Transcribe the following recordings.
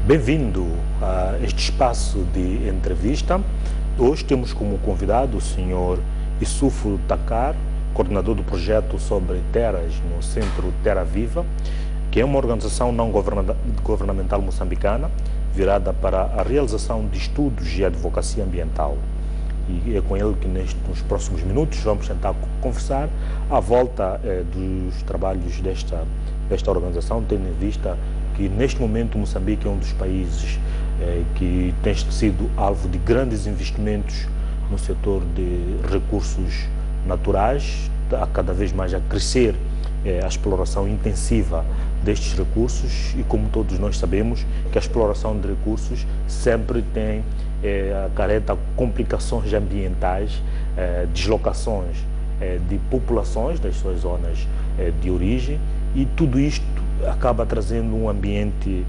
Bem-vindo a este espaço de entrevista. Hoje temos como convidado o Sr. Issoufou Takar, coordenador do projeto sobre terras no Centro Terra Viva, que é uma organização não governamental moçambicana virada para a realização de estudos de advocacia ambiental. E é com ele que nos próximos minutos vamos tentar conversar à volta dos trabalhos desta organização, tendo em vista que neste momento Moçambique é um dos países que tem sido alvo de grandes investimentos no setor de recursos naturais, a cada vez mais a crescer a exploração intensiva destes recursos e, como todos nós sabemos, que a exploração de recursos sempre tem acarreta complicações ambientais, deslocações de populações das suas zonas de origem, e tudo isto acaba trazendo um ambiente,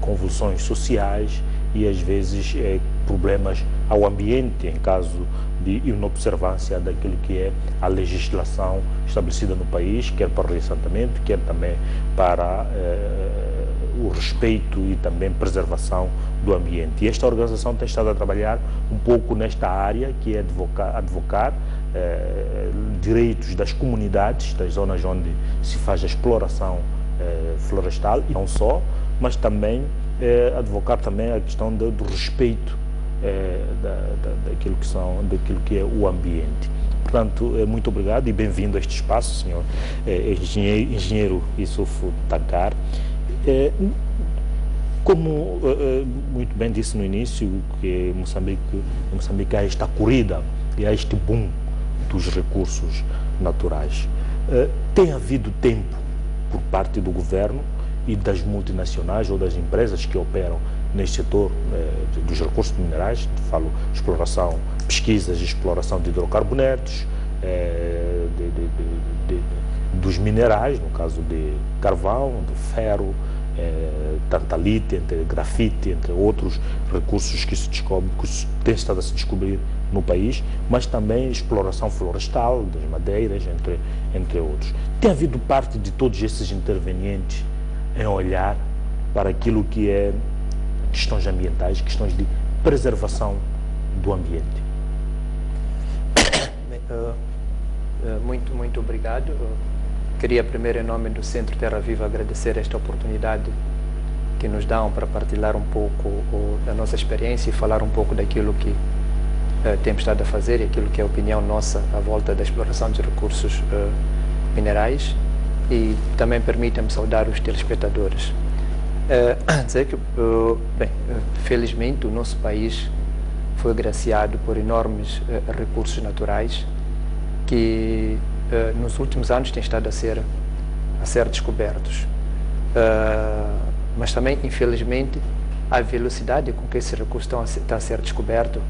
convulsões sociais e às vezes problemas ao ambiente em caso de inobservância daquilo que é a legislação estabelecida no país, quer para o reassentamento, quer também para o respeito e também preservação do ambiente. E esta organização tem estado a trabalhar um pouco nesta área, que é advocar direitos das comunidades, das zonas onde se faz a exploração florestal, e não só, mas também advocar também a questão do respeito daquilo que é o ambiente. Portanto, muito obrigado e bem-vindo a este espaço, senhor engenheiro Issoufou Takar. Como muito bem disse no início, que Moçambique há esta corrida e há este boom dos recursos naturais. Tem havido tempo por parte do governo e das multinacionais ou das empresas que operam neste setor dos recursos minerais, falo exploração, pesquisas e exploração de hidrocarbonetos, dos minerais, no caso de carvão, de ferro, tantalite, grafite, entre outros recursos que têm estado a se descobrir no país, mas também exploração florestal, das madeiras, entre outros. Tem havido parte de todos esses intervenientes em olhar para aquilo que é questões ambientais, questões de preservação do ambiente? Muito obrigado. Queria primeiro, em nome do Centro Terra Viva, agradecer esta oportunidade que nos dão para partilhar um pouco da nossa experiência e falar um pouco daquilo que temos estado a fazer e aquilo que é a opinião nossa à volta da exploração de recursos minerais. E também permita-me saudar os telespectadores. Dizer que, felizmente, o nosso país foi agraciado por enormes recursos naturais que nos últimos anos têm estado a ser descobertos. Mas também, infelizmente, a velocidade com que esses recursos estão a ser descobertos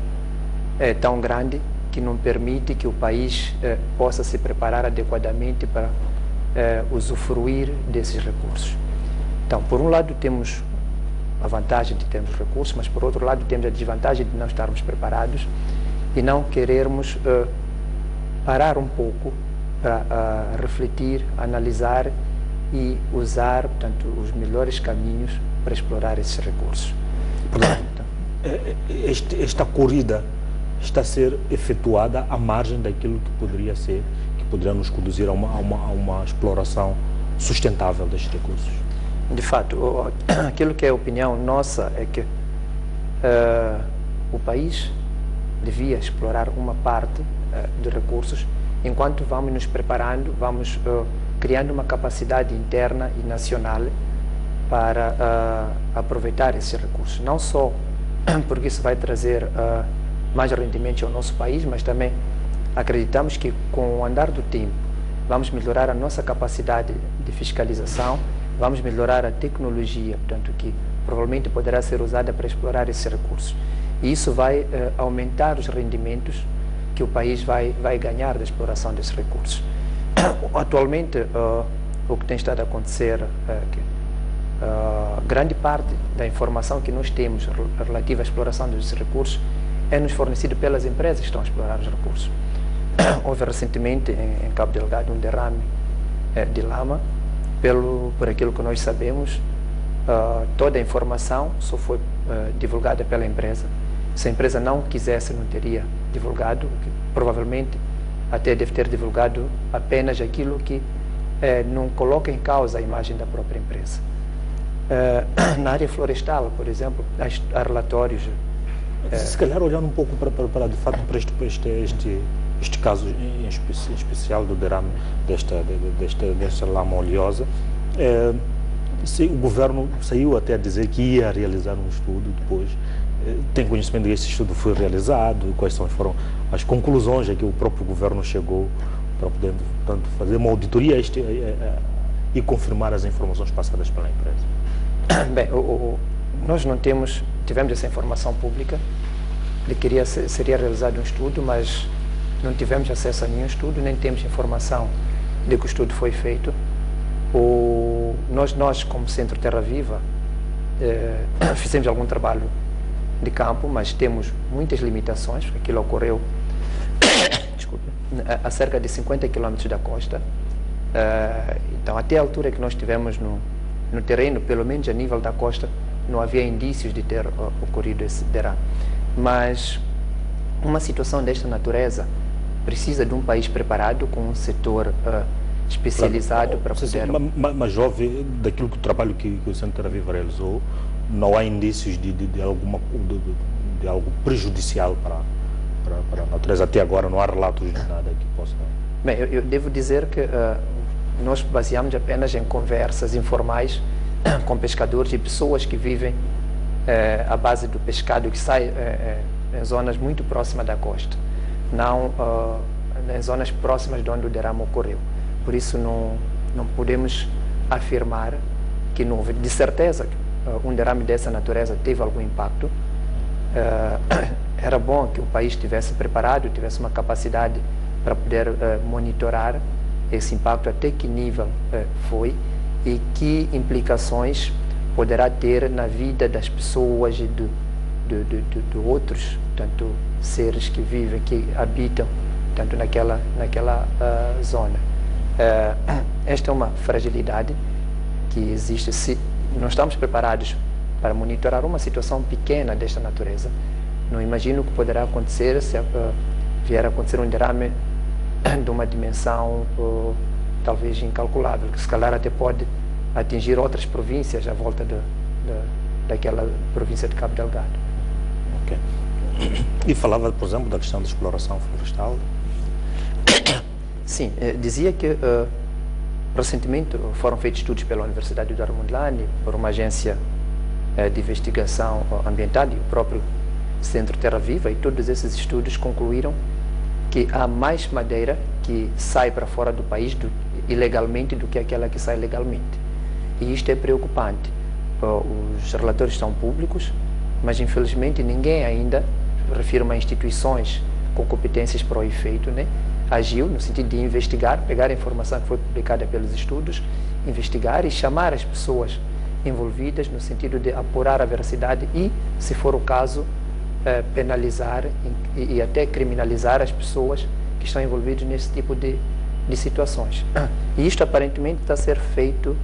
é tão grande que não permite que o país possa se preparar adequadamente para usufruir desses recursos. Então, por um lado, temos a vantagem de termos recursos, mas por outro lado, temos a desvantagem de não estarmos preparados e não querermos parar um pouco para refletir, analisar e usar, portanto, os melhores caminhos para explorar esses recursos. Portanto, esta corrida está a ser efetuada à margem daquilo que poderia ser, que poderia nos conduzir a uma exploração sustentável destes recursos. De fato, aquilo que é a opinião nossa é que o país devia explorar uma parte de recursos, enquanto vamos nos preparando, vamos criando uma capacidade interna e nacional para aproveitar esses recursos. Não só porque isso vai trazer mais rendimentos ao nosso país, mas também acreditamos que com o andar do tempo vamos melhorar a nossa capacidade de fiscalização, vamos melhorar a tecnologia, portanto, que provavelmente poderá ser usada para explorar esses recursos. E isso vai aumentar os rendimentos que o país vai ganhar da exploração desses recursos. Atualmente, o que tem estado a acontecer é que grande parte da informação que nós temos relativa à exploração desses recursos é nos fornecido pelas empresas que estão a explorar os recursos. Houve recentemente em Cabo Delgado um derrame de lama. Por aquilo que nós sabemos, toda a informação só foi divulgada pela empresa. Se a empresa não quisesse, não teria divulgado, provavelmente até deve ter divulgado apenas aquilo que não coloca em causa a imagem da própria empresa. Na área florestal, por exemplo, há relatórios... Se calhar olhando um pouco para de fato para este caso em especial do derrame desta lama oleosa, o governo saiu até a dizer que ia realizar um estudo depois. Tem conhecimento de que esse estudo foi realizado, quais foram as conclusões a que o próprio governo chegou para poder, portanto, fazer uma auditoria e confirmar as informações passadas pela empresa? Bem, nós não tivemos essa informação pública de que seria realizado um estudo, mas não tivemos acesso a nenhum estudo, nem temos informação de que o estudo foi feito. Nós como Centro Terra Viva, fizemos algum trabalho de campo, mas temos muitas limitações. Aquilo ocorreu desculpe, a cerca de 50 km da costa. Então, até a altura que nós estivemos no terreno, pelo menos a nível da costa, não havia indícios de ter ocorrido esse derrame. Mas uma situação desta natureza precisa de um país preparado, com um setor especializado para poder... Mas houve, daquilo que o trabalho que o Centro Terra Viva realizou, não há indícios de algo prejudicial para a natureza? Até agora não há relatos de nada que possa... Bem, eu devo dizer que nós baseamos apenas em conversas informais com pescadores e pessoas que vivem à base do pescado que sai em zonas muito próximas da costa, não em zonas próximas de onde o derrame ocorreu. Por isso não podemos afirmar que não houve. De certeza, um derrame dessa natureza teve algum impacto. Era bom que o país estivesse preparado, tivesse uma capacidade para poder monitorar esse impacto, até que nível foi e que implicações poderá ter na vida das pessoas e de outros, tanto seres que vivem, que habitam, tanto naquela zona. Esta é uma fragilidade que existe. Se não estamos preparados para monitorar uma situação pequena desta natureza, não imagino o que poderá acontecer se vier a acontecer um derrame de uma dimensão talvez incalculável, que se calhar até pode atingir outras províncias à volta daquela província de Cabo Delgado. Okay. E falava, por exemplo, da questão da exploração florestal? Sim, dizia que recentemente foram feitos estudos pela Universidade do Armondlane, por uma agência de investigação ambiental e o próprio Centro Terra Viva, e todos esses estudos concluíram que há mais madeira que sai para fora do país ilegalmente do que aquela que sai legalmente. E isto é preocupante. Os relatórios são públicos, mas infelizmente ninguém ainda, refiro a instituições com competências para o efeito, né, agiu no sentido de investigar, pegar a informação que foi publicada pelos estudos, investigar e chamar as pessoas envolvidas no sentido de apurar a veracidade e, se for o caso, penalizar e até criminalizar as pessoas que estão envolvidas nesse tipo de situações. E isto aparentemente está a ser feito,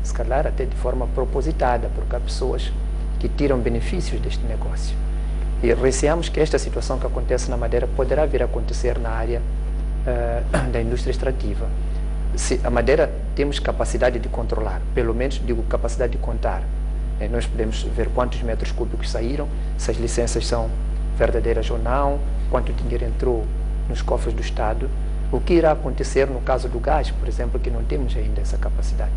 se calhar até de forma propositada, porque há pessoas que tiram benefícios deste negócio. E receamos que esta situação que acontece na Madeira poderá vir a acontecer na área da indústria extrativa. Se a Madeira temos capacidade de controlar, pelo menos digo capacidade de contar. Nós podemos ver quantos metros cúbicos saíram, se as licenças são verdadeiras ou não, quanto dinheiro entrou nos cofres do Estado. O que irá acontecer no caso do gás, por exemplo, que não temos ainda essa capacidade.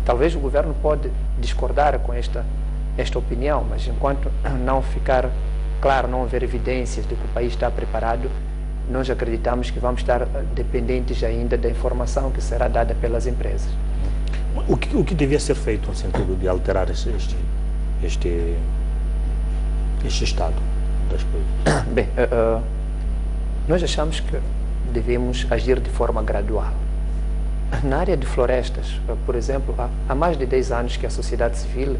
Talvez o governo pode discordar com esta opinião, mas enquanto não ficar claro, não houver evidências de que o país está preparado, nós acreditamos que vamos estar dependentes ainda da informação que será dada pelas empresas. O que devia ser feito no sentido de alterar este estado das coisas? Bem, nós achamos que devemos agir de forma gradual. Na área de florestas, por exemplo, há mais de 10 anos que a sociedade civil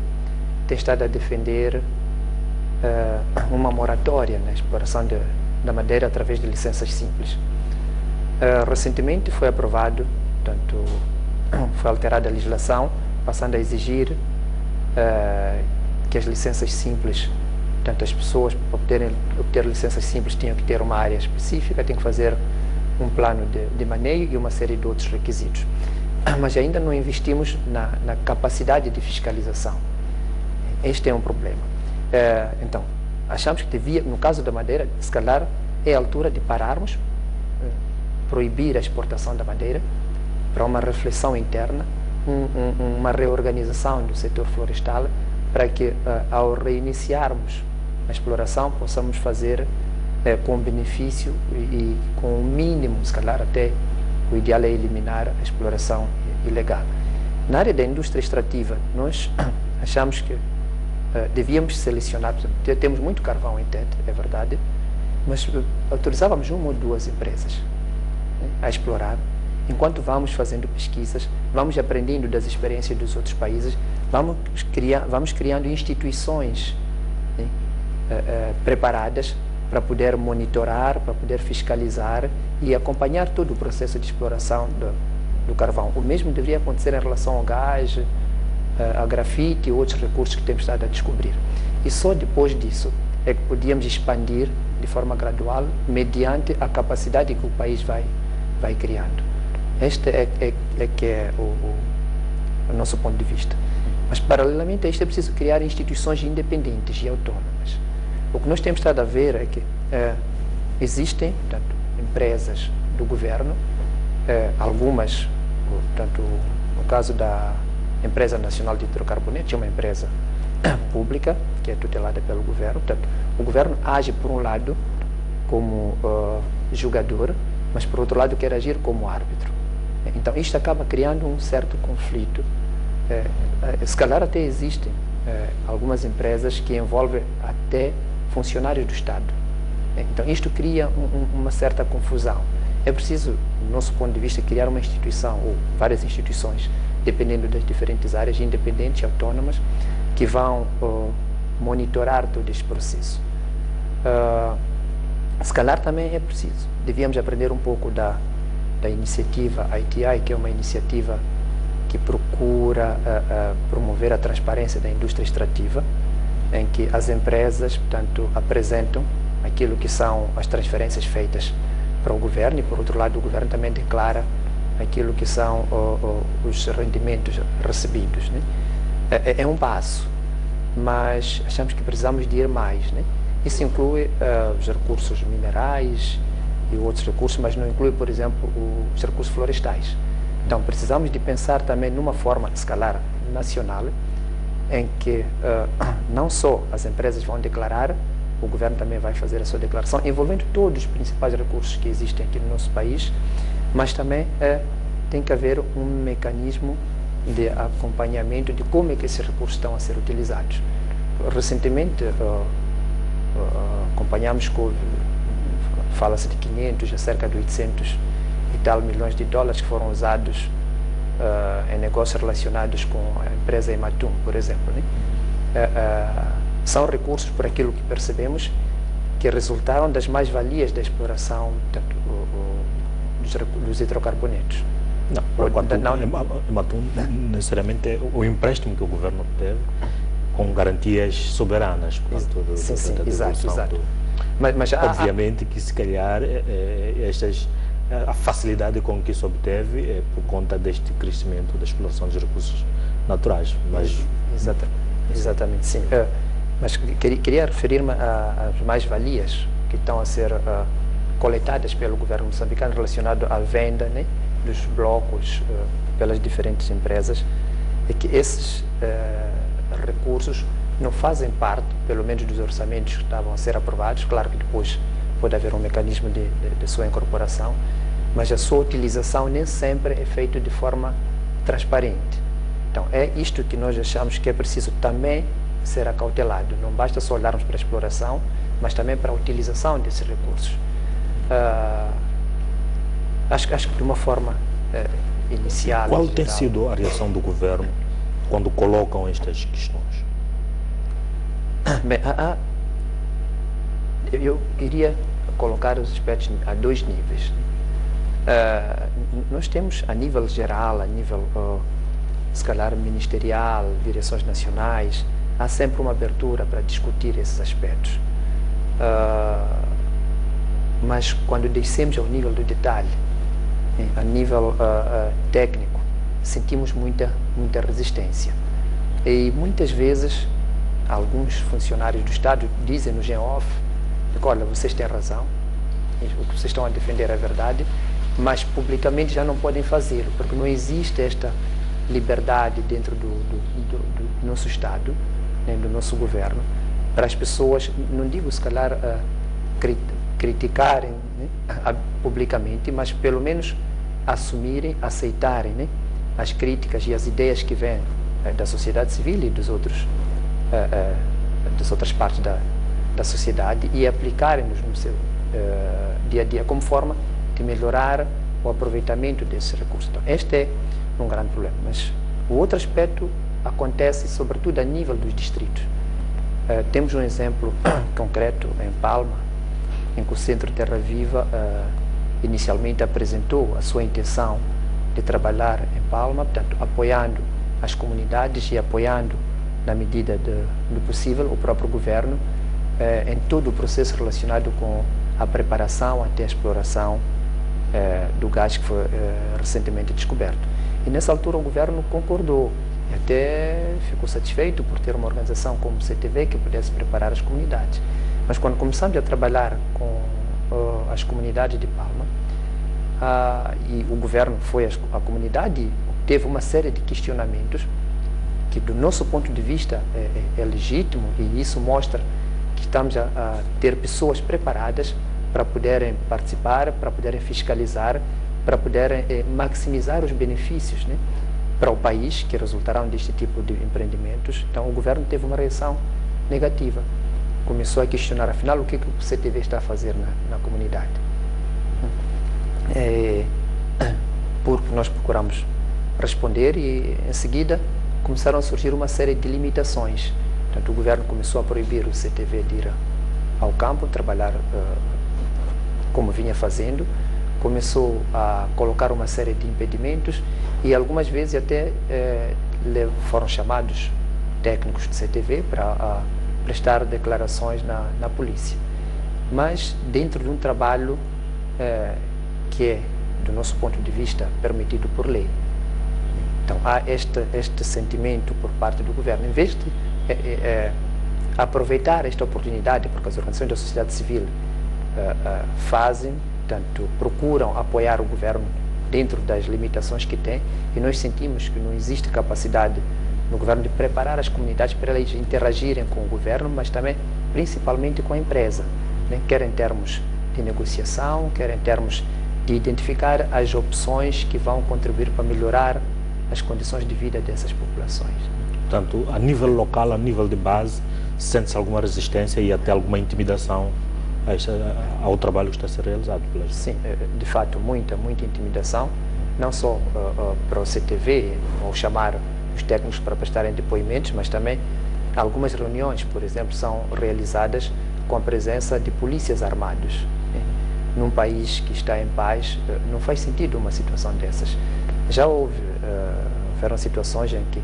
tem estado a defender uma moratória na exploração da madeira através de licenças simples. Recentemente foi aprovado, portanto, foi alterada a legislação, passando a exigir que as licenças simples, portanto, as pessoas para obter licenças simples tinham que ter uma área específica, tinham que fazer um plano de maneio e uma série de outros requisitos. Mas ainda não investimos na capacidade de fiscalização. Este é um problema. Então, achamos que devia, no caso da madeira, se calhar é a altura de pararmos, proibir a exportação da madeira, para uma reflexão interna, uma reorganização do setor florestal, para que, ao reiniciarmos a exploração, possamos fazer com benefício e com o mínimo, se calhar até o ideal é eliminar a exploração ilegal. Na área da indústria extrativa, nós achamos que devíamos selecionar, temos muito carvão em Tete, é verdade, mas autorizávamos uma ou duas empresas a explorar, enquanto vamos fazendo pesquisas, vamos aprendendo das experiências dos outros países, vamos criando instituições preparadas para poder monitorar, para poder fiscalizar e acompanhar todo o processo de exploração do carvão. O mesmo deveria acontecer em relação ao gás, a grafite e outros recursos que temos estado a descobrir. E só depois disso é que podíamos expandir de forma gradual, mediante a capacidade que o país vai criando. Este que é o nosso ponto de vista. Mas, paralelamente a isto, é preciso criar instituições independentes e autônomas. O que nós temos estado a ver é que existem, portanto, empresas do governo, algumas, portanto, no caso da Empresa Nacional de Hidrocarbonetos, é uma empresa pública que é tutelada pelo governo. Portanto, o governo age, por um lado, como julgador, mas, por outro lado, quer agir como árbitro. Então, isto acaba criando um certo conflito. Se calhar até existem algumas empresas que envolvem até funcionários do Estado. Então, isto cria uma certa confusão. É preciso, do nosso ponto de vista, criar uma instituição, ou várias instituições, dependendo das diferentes áreas, independentes e autônomas, que vão monitorar todo este processo. Se calhar também é preciso. Devíamos aprender um pouco da iniciativa ITI, que é uma iniciativa que procura promover a transparência da indústria extrativa, em que as empresas, portanto, apresentam aquilo que são as transferências feitas para o governo e, por outro lado, o governo também declara aquilo que são os rendimentos recebidos, né? É um passo, mas achamos que precisamos de ir mais, né? Isso inclui os recursos minerais e outros recursos, mas não inclui, por exemplo, os recursos florestais. Então, precisamos de pensar também numa forma de escalar nacional, em que não só as empresas vão declarar, o governo também vai fazer a sua declaração, envolvendo todos os principais recursos que existem aqui no nosso país, mas também tem que haver um mecanismo de acompanhamento de como é que esses recursos estão a ser utilizados. Recentemente, acompanhamos que fala-se de 500 a cerca de 800 e tal milhões de dólares que foram usados em negócios relacionados com a empresa Ematum, por exemplo, né? São recursos, por aquilo que percebemos, que resultaram das mais-valias da exploração dos hidrocarbonetos. Não, quanto Ematum, necessariamente é o empréstimo que o governo teve com garantias soberanas. Portanto, sim, exato. Mas obviamente que, se calhar, a facilidade com que se obteve é por conta deste crescimento da exploração dos recursos naturais. Mas... Exatamente, sim. Mas queria referir-me às mais-valias que estão a ser coletadas pelo governo moçambicano relacionado à venda, né, dos blocos pelas diferentes empresas, é que esses recursos não fazem parte, pelo menos, dos orçamentos que estavam a ser aprovados. Claro que depois pode haver um mecanismo de sua incorporação, mas a sua utilização nem sempre é feita de forma transparente. Então, é isto que nós achamos que é preciso também ser acautelado. Não basta só olharmos para a exploração, mas também para a utilização desses recursos. Acho que de uma forma inicial... Qual tem sido a reação do governo quando colocam estas questões? Bem, eu iria colocar os aspectos a dois níveis. Nós temos, a nível geral, a nível se calhar ministerial, direções nacionais, há sempre uma abertura para discutir esses aspectos. Mas quando descemos ao nível do detalhe, a nível técnico, sentimos muita resistência. E muitas vezes, alguns funcionários do Estado dizem-nos em off, olha, vocês têm razão, o que vocês estão a defender é verdade, mas publicamente já não podem fazê-lo, porque não existe esta liberdade dentro do nosso Estado, do nosso governo, para as pessoas, não digo se calhar criticarem, né, publicamente, mas pelo menos assumirem, aceitarem, né, as críticas e as ideias que vêm da sociedade civil e das outras partes da sociedade e aplicarem-nos no seu dia a dia como forma de melhorar o aproveitamento desses recursos. Então, este é um grande problema. Mas o outro aspecto acontece sobretudo a nível dos distritos. Temos um exemplo concreto em Palma, em que o Centro Terra Viva inicialmente apresentou a sua intenção de trabalhar em Palma, portanto, apoiando as comunidades e apoiando, na medida do possível, o próprio governo em todo o processo relacionado com a preparação até a exploração do gás que foi recentemente descoberto. E nessa altura o governo concordou e até ficou satisfeito por ter uma organização como o CTV que pudesse preparar as comunidades. Mas quando começamos a trabalhar com as comunidades de Palma, e o governo foi à comunidade, teve uma série de questionamentos que do nosso ponto de vista é legítimo, e isso mostra que estamos a ter pessoas preparadas para poderem participar, para poderem fiscalizar, para poderem maximizar os benefícios, né, para o país que resultarão deste tipo de empreendimentos. Então o governo teve uma reação negativa, começou a questionar afinal o que o CTV está a fazer na comunidade. Porque nós procuramos responder e em seguida começaram a surgir uma série de limitações. Portanto, o governo começou a proibir o CTV de ir ao campo, trabalhar como vinha fazendo, começou a colocar uma série de impedimentos e algumas vezes até foram chamados técnicos do CTV para prestar declarações na polícia. Mas dentro de um trabalho que é, do nosso ponto de vista, permitido por lei. Então, há este sentimento por parte do governo, em vez de aproveitar esta oportunidade, porque as organizações da sociedade civil fazem, portanto, procuram apoiar o governo dentro das limitações que tem, e nós sentimos que não existe capacidade no governo de preparar as comunidades para elas interagirem com o governo, mas também, principalmente, com a empresa, né? Quer em termos de negociação, quer em termos de identificar as opções que vão contribuir para melhorar as condições de vida dessas populações. Portanto, a nível local, a nível de base, sente-se alguma resistência e até alguma intimidação ao trabalho que está a ser realizado? Sim, de fato, muita intimidação, não só para o CTV, ou chamar os técnicos para prestarem depoimentos, mas também algumas reuniões, por exemplo, são realizadas com a presença de polícias armados. Num país que está em paz, não faz sentido uma situação dessas. Já houveram situações em que,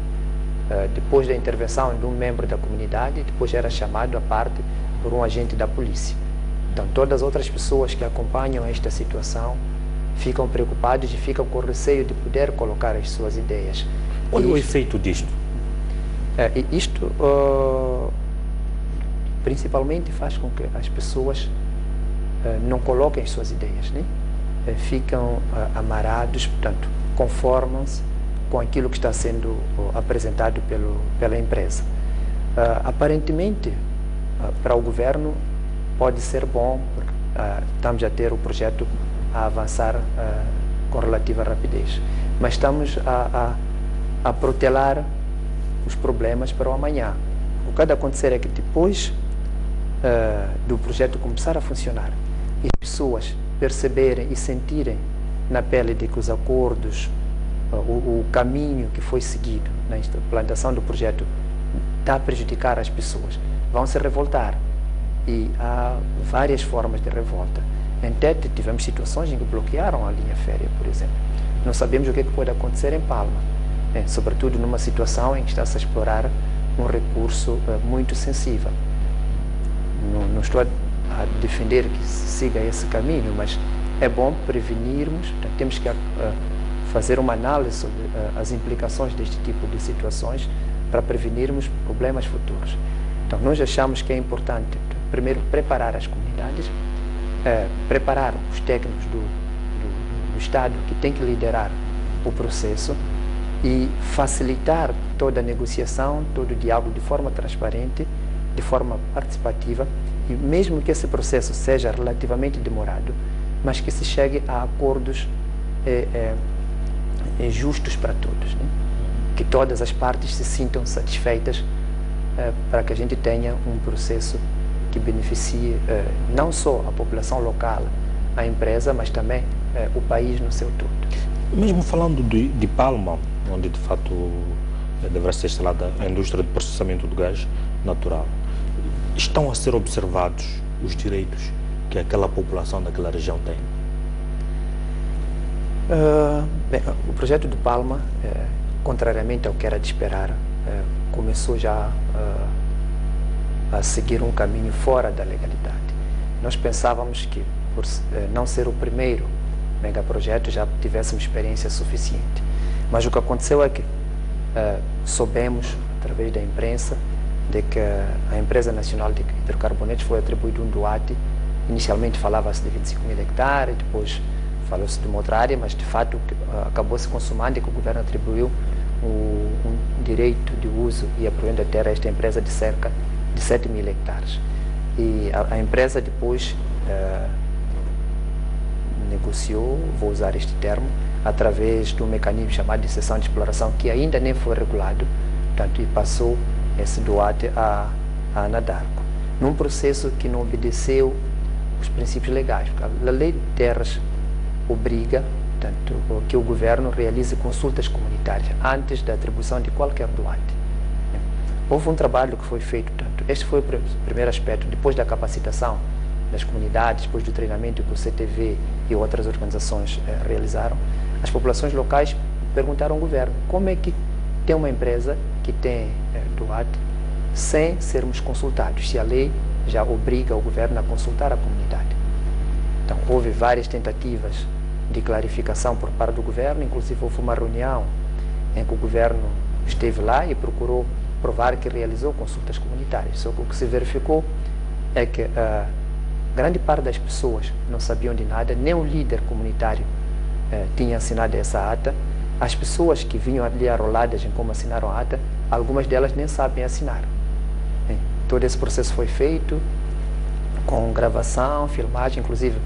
depois da intervenção de um membro da comunidade, depois era chamado à parte por um agente da polícia. Então, todas as outras pessoas que acompanham esta situação ficam preocupadas e ficam com receio de poder colocar as suas ideias. Qual é o efeito disto? Isto, principalmente, faz com que as pessoas não coloquem as suas ideias, né? Ficam amarados, portanto, conformam-se com aquilo que está sendo apresentado pela empresa. Aparentemente, para o governo pode ser bom, porque estamos a ter o projeto a avançar com relativa rapidez, mas estamos a protelar os problemas para o amanhã. O que há de acontecer é que depois do projeto começar a funcionar e as pessoas perceberem e sentirem na pele de que os acordos, o caminho que foi seguido na implantação do projeto está a prejudicar as pessoas, vão se revoltar. E há várias formas de revolta. Em Tete tivemos situações em que bloquearam a linha férrea, por exemplo. Não sabemos o que pode acontecer em Palma. sobretudo numa situação em que está-se a explorar um recurso muito sensível. Não estou a defender que se siga esse caminho, mas é bom prevenirmos, portanto, temos que fazer uma análise sobre as implicações deste tipo de situações para prevenirmos problemas futuros. Então, nós achamos que é importante, primeiro, preparar as comunidades, preparar os técnicos do Estado que tem que liderar o processo e facilitar toda a negociação, todo o diálogo de forma transparente, de forma participativa, e mesmo que esse processo seja relativamente demorado, mas que se chegue a acordos justos para todos, né? Que todas as partes se sintam satisfeitas para que a gente tenha um processo que beneficie não só a população local, a empresa, mas também o país no seu todo. Mesmo falando de Palma, onde de fato deverá ser instalada a indústria de processamento do gás natural, estão a ser observados os direitos que aquela população daquela região tem? Bem, o projeto de Palma, contrariamente ao que era de esperar, começou já a seguir um caminho fora da legalidade. Nós pensávamos que, por não ser o primeiro megaprojeto, já tivéssemos experiência suficiente. Mas o que aconteceu é que soubemos, através da imprensa, de que a Empresa Nacional de Hidrocarbonetos foi atribuído um DUAT. Inicialmente falava-se de 25 mil hectares, depois falou-se de uma outra área, mas de fato acabou se consumando e que o governo atribuiu um direito de uso e aproveitamento da terra a esta empresa de cerca de 7 mil hectares. E a empresa depois negociou, vou usar este termo, através de um mecanismo chamado de cessão de exploração, que ainda nem foi regulado, portanto, e passou esse DUAT à Anadarko, num processo que não obedeceu os princípios legais. A lei de terras obriga, portanto, que o governo realize consultas comunitárias antes da atribuição de qualquer DUAT. Houve um trabalho que foi feito, portanto, este foi o primeiro aspecto, depois da capacitação das comunidades, depois do treinamento que o CTV e outras organizações realizaram, as populações locais perguntaram ao governo como é que tem uma empresa que tem DUAT sem sermos consultados, se a lei já obriga o governo a consultar a comunidade. Então, houve várias tentativas de clarificação por parte do governo, inclusive houve uma reunião em que o governo esteve lá e procurou provar que realizou consultas comunitárias. Só que o que se verificou é que grande parte das pessoas não sabiam de nada, nem o líder comunitário tinha assinado essa ata. As pessoas que vinham ali arroladas em como assinaram a ata, algumas delas nem sabem assinar. Todo esse processo foi feito com gravação, filmagem, inclusive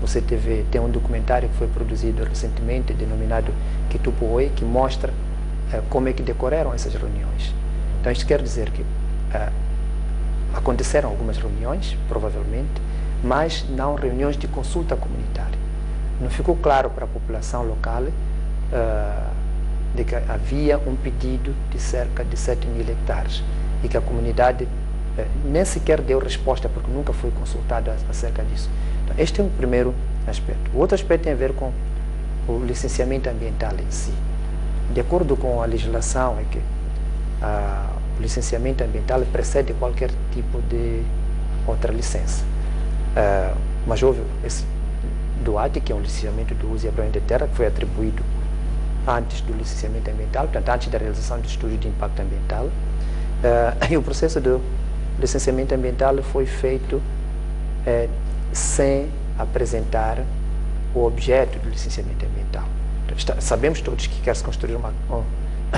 o CTV tem um documentário que foi produzido recentemente, denominado Kitupuoi, que mostra como é que decorreram essas reuniões. Então, isto quer dizer que aconteceram algumas reuniões, provavelmente, mas não reuniões de consulta comunitária. Não ficou claro para a população local de que havia um pedido de cerca de 7 mil hectares e que a comunidade nem sequer deu resposta, porque nunca foi consultada acerca disso. Então, este é o primeiro aspecto. O outro aspecto tem a ver com o licenciamento ambiental em si. De acordo com a legislação, é que o licenciamento ambiental precede qualquer tipo de outra licença. Mas houve esse DUAT, que é um licenciamento do uso e aproveitamento de terra, que foi atribuído antes do licenciamento ambiental, portanto, antes da realização do estudo de impacto ambiental. E o processo do licenciamento ambiental foi feito sem apresentar o objeto do licenciamento ambiental. Sabemos todos que quer se construir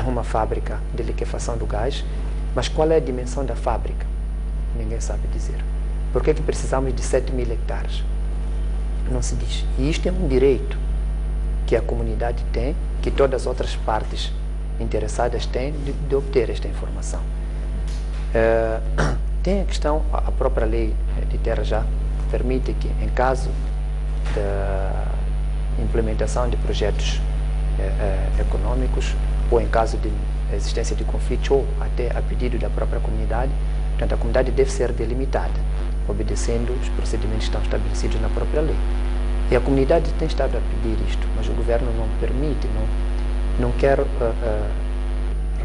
uma fábrica de liquefação do gás, mas qual é a dimensão da fábrica? Ninguém sabe dizer. Por que precisamos de 7 mil hectares? Não se diz. E isto é um direito que a comunidade tem, que todas as outras partes interessadas têm de obter esta informação. Tem a questão, a própria lei de terra já permite que, em caso da implementação de projetos econômicos, ou em caso de existência de conflito, ou até a pedido da própria comunidade, portanto, a comunidade deve ser delimitada, obedecendo os procedimentos que estão estabelecidos na própria lei. E a comunidade tem estado a pedir isto, mas o governo não permite, não quer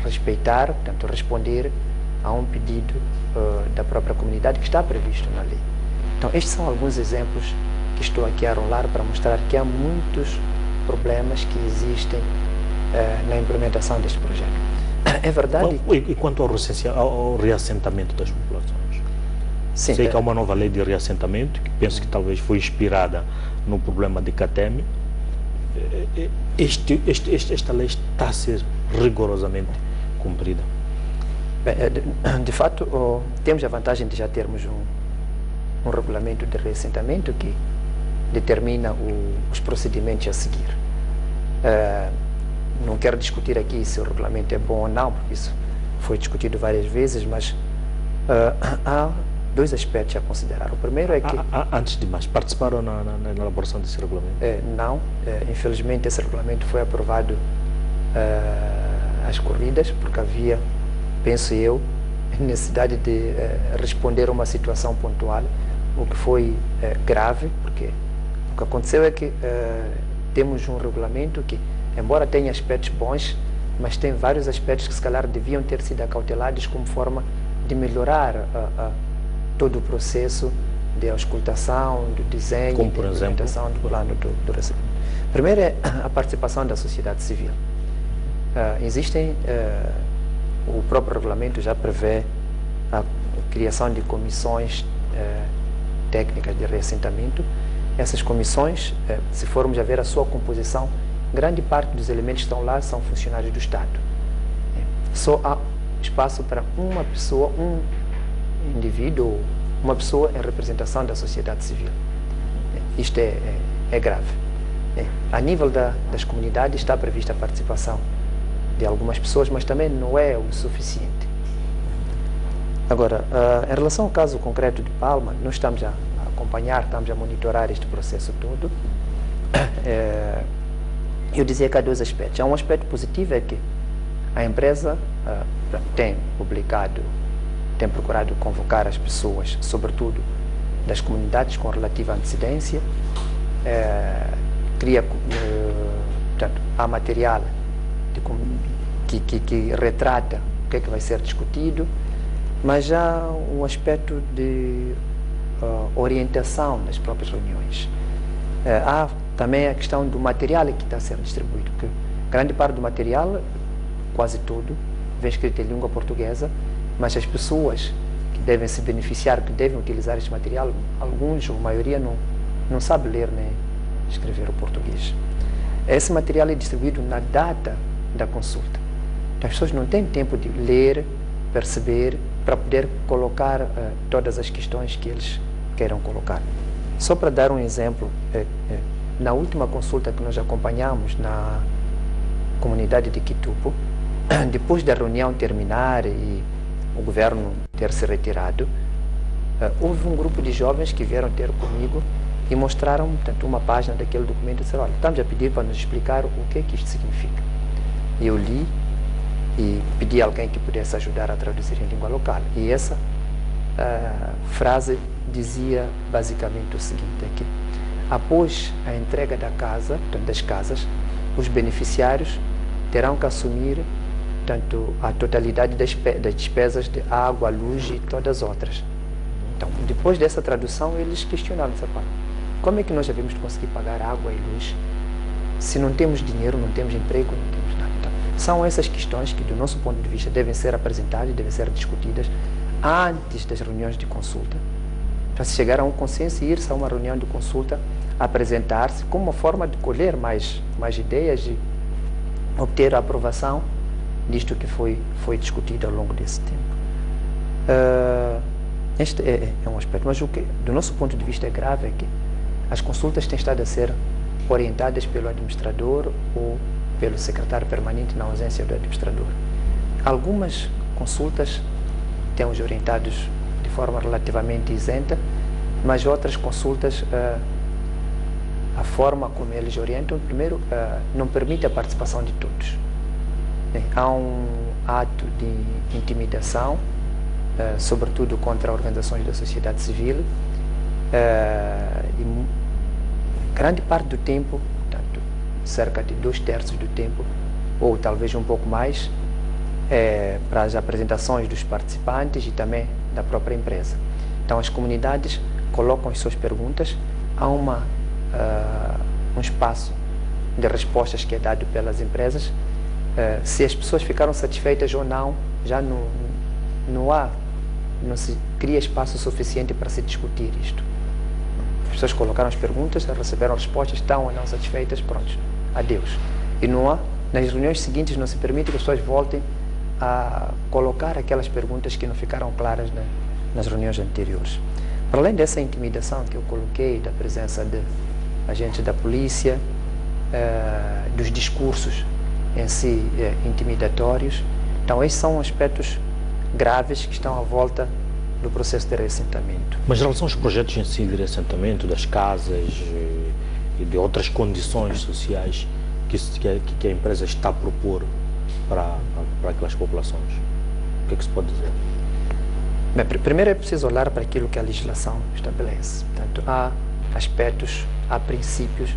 respeitar, portanto, responder a um pedido da própria comunidade que está previsto na lei. Então, estes são alguns exemplos que estou aqui a rolar para mostrar que há muitos problemas que existem na implementação deste projeto. É verdade... E quanto ao reassentamento das populações? Sim, sei que há uma nova lei de reassentamento, que penso que talvez foi inspirada no problema de Cateme. Esta lei está a ser rigorosamente cumprida? Bem, de fato, temos a vantagem de já termos um regulamento de reassentamento que determina os procedimentos a seguir. Não quero discutir aqui se o regulamento é bom ou não, porque isso foi discutido várias vezes, mas há dois aspectos a considerar. O primeiro é que... Antes de mais, participaram na elaboração desse regulamento? Não. Infelizmente, esse regulamento foi aprovado às corridas, porque havia, penso eu, necessidade de responder a uma situação pontual, o que foi grave, porque o que aconteceu é que temos um regulamento que, embora tenha aspectos bons, mas tem vários aspectos que se calhar deviam ter sido acautelados como forma de melhorar todo o processo de auscultação, do desenho, como, de por implementação do plano do recebimento. Primeiro é a participação da sociedade civil. O próprio regulamento já prevê a criação de comissões técnicas de reassentamento. Essas comissões, se formos a ver a sua composição, grande parte dos elementos que estão lá são funcionários do Estado. Só há espaço para uma pessoa, um indivíduo, uma pessoa em representação da sociedade civil. Isto é grave. A nível das comunidades está prevista a participação de algumas pessoas, mas também não é o suficiente. Agora, em relação ao caso concreto de Palma, nós estamos a acompanhar, estamos a monitorar este processo todo. Eu dizia que há dois aspectos. Há um aspecto positivo, é que a empresa tem procurado convocar as pessoas, sobretudo das comunidades, com relativa antecedência. Portanto, há material que retrata o que é que vai ser discutido, mas já um aspecto de orientação das próprias reuniões. Há também a questão do material que está a ser distribuído, porque grande parte do material, quase todo, vem escrito em língua portuguesa, mas as pessoas que devem se beneficiar, que devem utilizar este material, alguns ou a maioria não sabe ler nem escrever o português. Esse material é distribuído na data da consulta. Então, as pessoas não têm tempo de ler, perceber, para poder colocar todas as questões que eles queiram colocar. Só para dar um exemplo, na última consulta que nós acompanhamos na comunidade de Quitupo, depois da reunião terminar e o governo ter se retirado, houve um grupo de jovens que vieram ter comigo e mostraram, portanto, uma página daquele documento e disseram: olha, estamos a pedir para nos explicar o que é que isto significa. E eu li e pedi a alguém que pudesse ajudar a traduzir em língua local. E essa frase dizia basicamente o seguinte, é que após a entrega da casa, portanto, das casas, os beneficiários terão que assumir, portanto, a totalidade das despesas de água, luz e todas as outras. Então, depois dessa tradução, eles questionaram essa parte. Como é que nós devemos conseguir pagar água e luz se não temos dinheiro, não temos emprego, não temos nada? Então, são essas questões que, do nosso ponto de vista, devem ser apresentadas, devem ser discutidas antes das reuniões de consulta, para se chegar a um consenso e ir-se a uma reunião de consulta, apresentar-se como uma forma de colher mais ideias e obter a aprovação disto que foi discutido ao longo desse tempo. Este é um aspecto, mas o que, do nosso ponto de vista, é grave é que as consultas têm estado a ser orientadas pelo administrador ou pelo secretário permanente na ausência do administrador. Algumas consultas temos orientados de forma relativamente isenta, mas outras consultas, a forma como eles orientam, primeiro, não permite a participação de todos. Há um ato de intimidação, sobretudo contra organizações da sociedade civil, e grande parte do tempo, portanto, cerca de 2/3 do tempo, ou talvez um pouco mais, para as apresentações dos participantes e também da própria empresa. Então as comunidades colocam as suas perguntas, há um espaço de respostas que é dado pelas empresas. Se as pessoas ficaram satisfeitas ou não, já não se cria espaço suficiente para se discutir isto. As pessoas colocaram as perguntas, receberam respostas, estão ou não satisfeitas, pronto, adeus. E nas reuniões seguintes não se permite que as pessoas voltem a colocar aquelas perguntas que não ficaram claras nas reuniões anteriores. Para além dessa intimidação que eu coloquei, da presença de agentes da polícia, dos discursos em si intimidatórios, então esses são aspectos graves que estão à volta do processo de reassentamento. Mas em relação aos projetos em si de reassentamento, das casas e de outras condições sociais que a empresa está a propor para aquelas populações, o que é que se pode dizer? Bem, primeiro é preciso olhar para aquilo que a legislação estabelece. Portanto, há aspectos, há princípios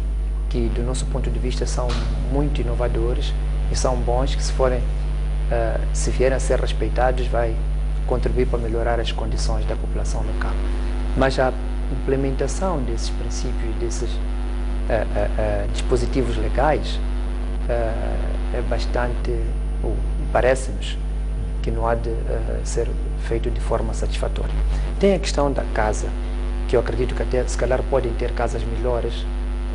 que, do nosso ponto de vista, são muito inovadores e são bons, que se vierem a ser respeitados, vai contribuir para melhorar as condições da população local. Mas a implementação desses princípios, desses dispositivos legais, é bastante, parece-nos, que não há de ser feito de forma satisfatória. Tem a questão da casa, que eu acredito que até, se calhar, podem ter casas melhores.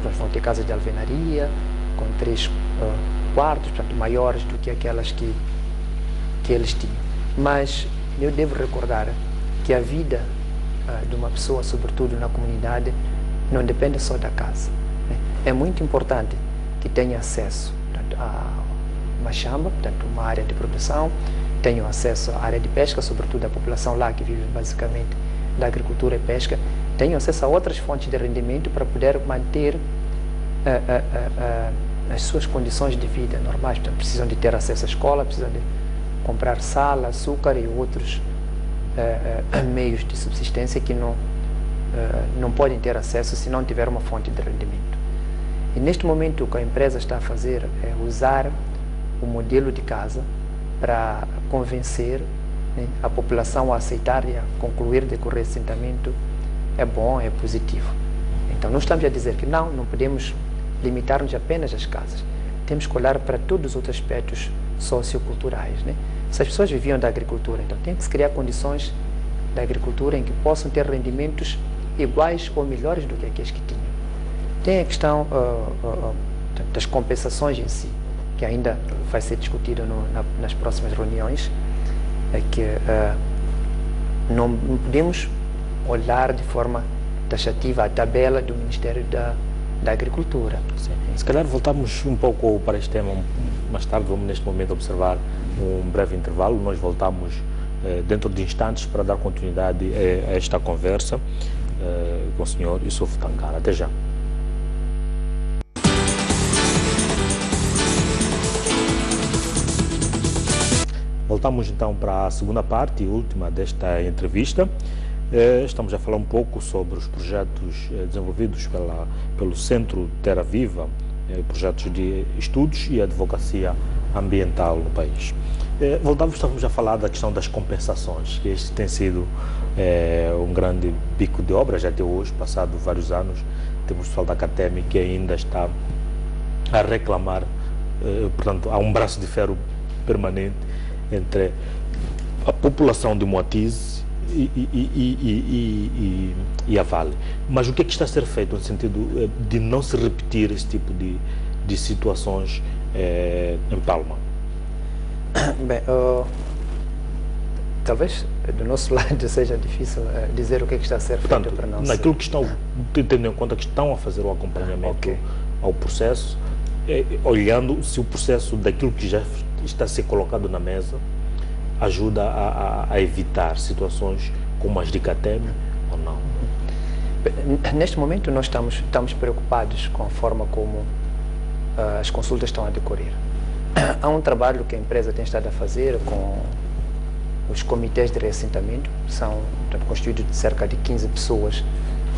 Nós vamos ter casas de alvenaria, com 3 quartos, portanto, maiores do que aquelas que eles tinham. Mas eu devo recordar que a vida de uma pessoa, sobretudo na comunidade, não depende só da casa. É muito importante que tenha acesso, portanto, a uma chamba, portanto, uma área de produção, tenham acesso à área de pesca, sobretudo a população lá que vive basicamente da agricultura e pesca, tenham acesso a outras fontes de rendimento para poder manter as suas condições de vida normais. Portanto, precisam de ter acesso à escola, precisam de comprar sal, açúcar e outros meios de subsistência que não podem ter acesso se não tiver uma fonte de rendimento. E neste momento o que a empresa está a fazer é usar o modelo de casa para convencer a população a aceitar e a concluir de que o reassentamento é bom, é positivo. Então, não estamos a dizer que não podemos limitar-nos apenas às casas. Temos que olhar para todos os outros aspectos socioculturais. Se as pessoas viviam da agricultura, então tem que se criar condições da agricultura em que possam ter rendimentos iguais ou melhores do que aqueles que tinham. Tem a questão das compensações em si, que ainda vai ser discutido nas próximas reuniões, é que não podemos olhar de forma taxativa a tabela do Ministério da Agricultura. Sim. Se calhar voltamos um pouco para este tema mais tarde, vamos neste momento observar um breve intervalo, nós voltamos dentro de instantes para dar continuidade a esta conversa com o Sr. Yusuf Tankar. Até já. Voltamos então para a segunda parte e última desta entrevista. Estamos a falar um pouco sobre os projetos desenvolvidos pelo Centro Terra Viva, projetos de estudos e advocacia ambiental no país. Estávamos a falar da questão das compensações, que este tem sido um grande bico de obra, já até hoje, passado vários anos, temos o pessoal da CATEMI que ainda está a reclamar, portanto, há um braço de ferro permanente entre a população de Moatize e a Vale. Mas o que é que está a ser feito no sentido de não se repetir esse tipo de situações em Palma? Bem, talvez do nosso lado seja difícil dizer o que é que está a ser feito para não naquilo que estão, tendo em conta que estão a fazer o acompanhamento ao processo, olhando se o processo daquilo que já está a ser colocado na mesa ajuda a evitar situações como as de CATEMI ou não? Neste momento nós estamos preocupados com a forma como as consultas estão a decorrer. Há um trabalho que a empresa tem estado a fazer com os comitês de reassentamento, são constituídos de cerca de 15 pessoas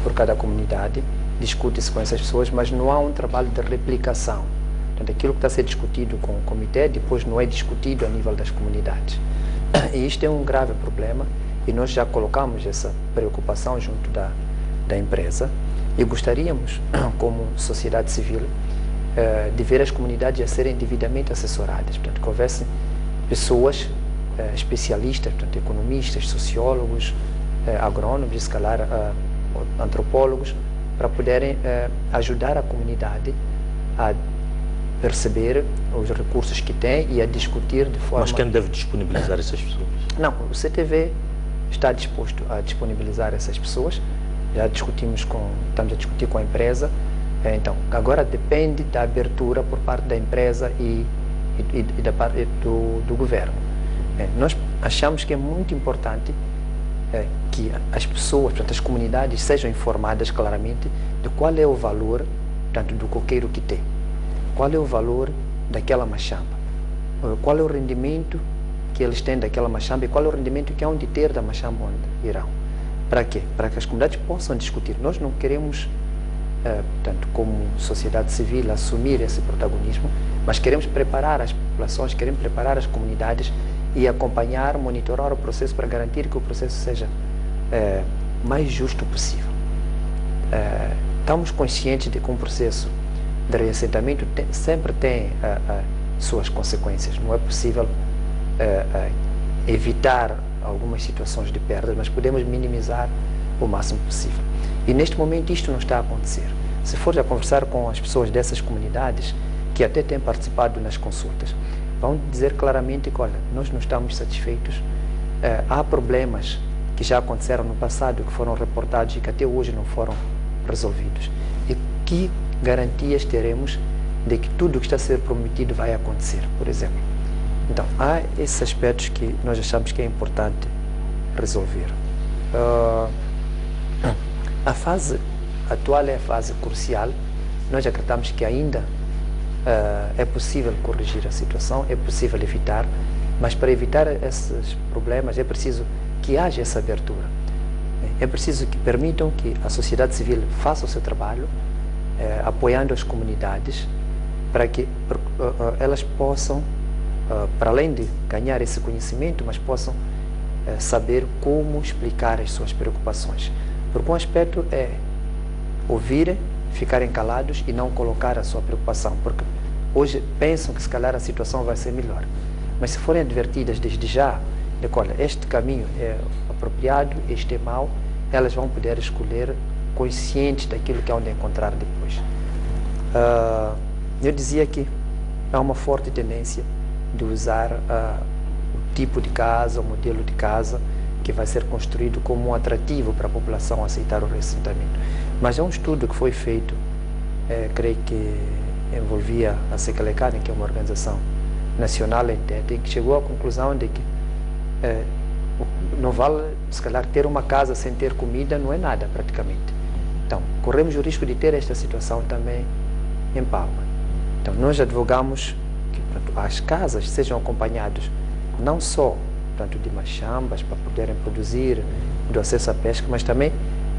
por cada comunidade, discute-se com essas pessoas, mas não há um trabalho de replicação. Portanto, aquilo que está a ser discutido com o comitê, depois não é discutido a nível das comunidades. E isto é um grave problema e nós já colocamos essa preocupação junto da empresa e gostaríamos, como sociedade civil, de ver as comunidades a serem devidamente assessoradas. Portanto, que houvesse pessoas especialistas, portanto, economistas, sociólogos, agrônomos, se calhar antropólogos, para poderem ajudar a comunidade a perceber os recursos que tem e a discutir de forma... Mas quem deve disponibilizar essas pessoas? Não, o CTV está disposto a disponibilizar essas pessoas, já discutimos estamos a discutir com a empresa, então, agora depende da abertura por parte da empresa e da parte do governo. Nós achamos que é muito importante que as pessoas, portanto, as comunidades sejam informadas claramente de qual é o valor, portanto, do coqueiro que tem, qual é o valor daquela machamba, qual é o rendimento que eles têm daquela machamba e qual é o rendimento que hão de ter da machamba onde irão. Para quê? Para que as comunidades possam discutir. Nós não queremos, portanto, como sociedade civil, assumir esse protagonismo, mas queremos preparar as populações, queremos preparar as comunidades e acompanhar, monitorar o processo para garantir que o processo seja mais justo possível. Estamos conscientes de que um processo de reassentamento sempre tem suas consequências. Não é possível evitar algumas situações de perdas, mas podemos minimizar o máximo possível. E neste momento isto não está a acontecer. Se for a conversar com as pessoas dessas comunidades, que até têm participado nas consultas, vão dizer claramente que, olha, nós não estamos satisfeitos, há problemas que já aconteceram no passado, que foram reportados e que até hoje não foram resolvidos. E que garantias teremos de que tudo o que está a ser prometido vai acontecer, por exemplo. Então, há esses aspectos que nós achamos que é importante resolver. A fase atual é a fase crucial. Nós acreditamos que ainda é possível corrigir a situação, é possível evitar, mas para evitar esses problemas é preciso que haja essa abertura. É preciso que permitam que a sociedade civil faça o seu trabalho, apoiando as comunidades, para que elas possam, para além de ganhar esse conhecimento, mas possam saber como explicar as suas preocupações. Porque um aspecto é ouvirem, ficarem calados e não colocar a sua preocupação, porque hoje pensam que se calhar a situação vai ser melhor. Mas se forem advertidas desde já, de que, olha, este caminho é apropriado, este é mau, elas vão poder escolher conscientes daquilo que hão de encontrar depois. Eu dizia que há uma forte tendência de usar o tipo de casa, o modelo de casa que vai ser construído como um atrativo para a população aceitar o reassentamento. Mas é um estudo que foi feito, creio que envolvia a Secalecane, que é uma organização nacional em Tete, que chegou à conclusão de que não vale, se calhar, ter uma casa sem ter comida não é nada, praticamente. Então, corremos o risco de ter esta situação também em Palma. Então, nós advogamos que, portanto, as casas sejam acompanhadas não só, portanto, de machambas para poderem produzir, do acesso à pesca, mas também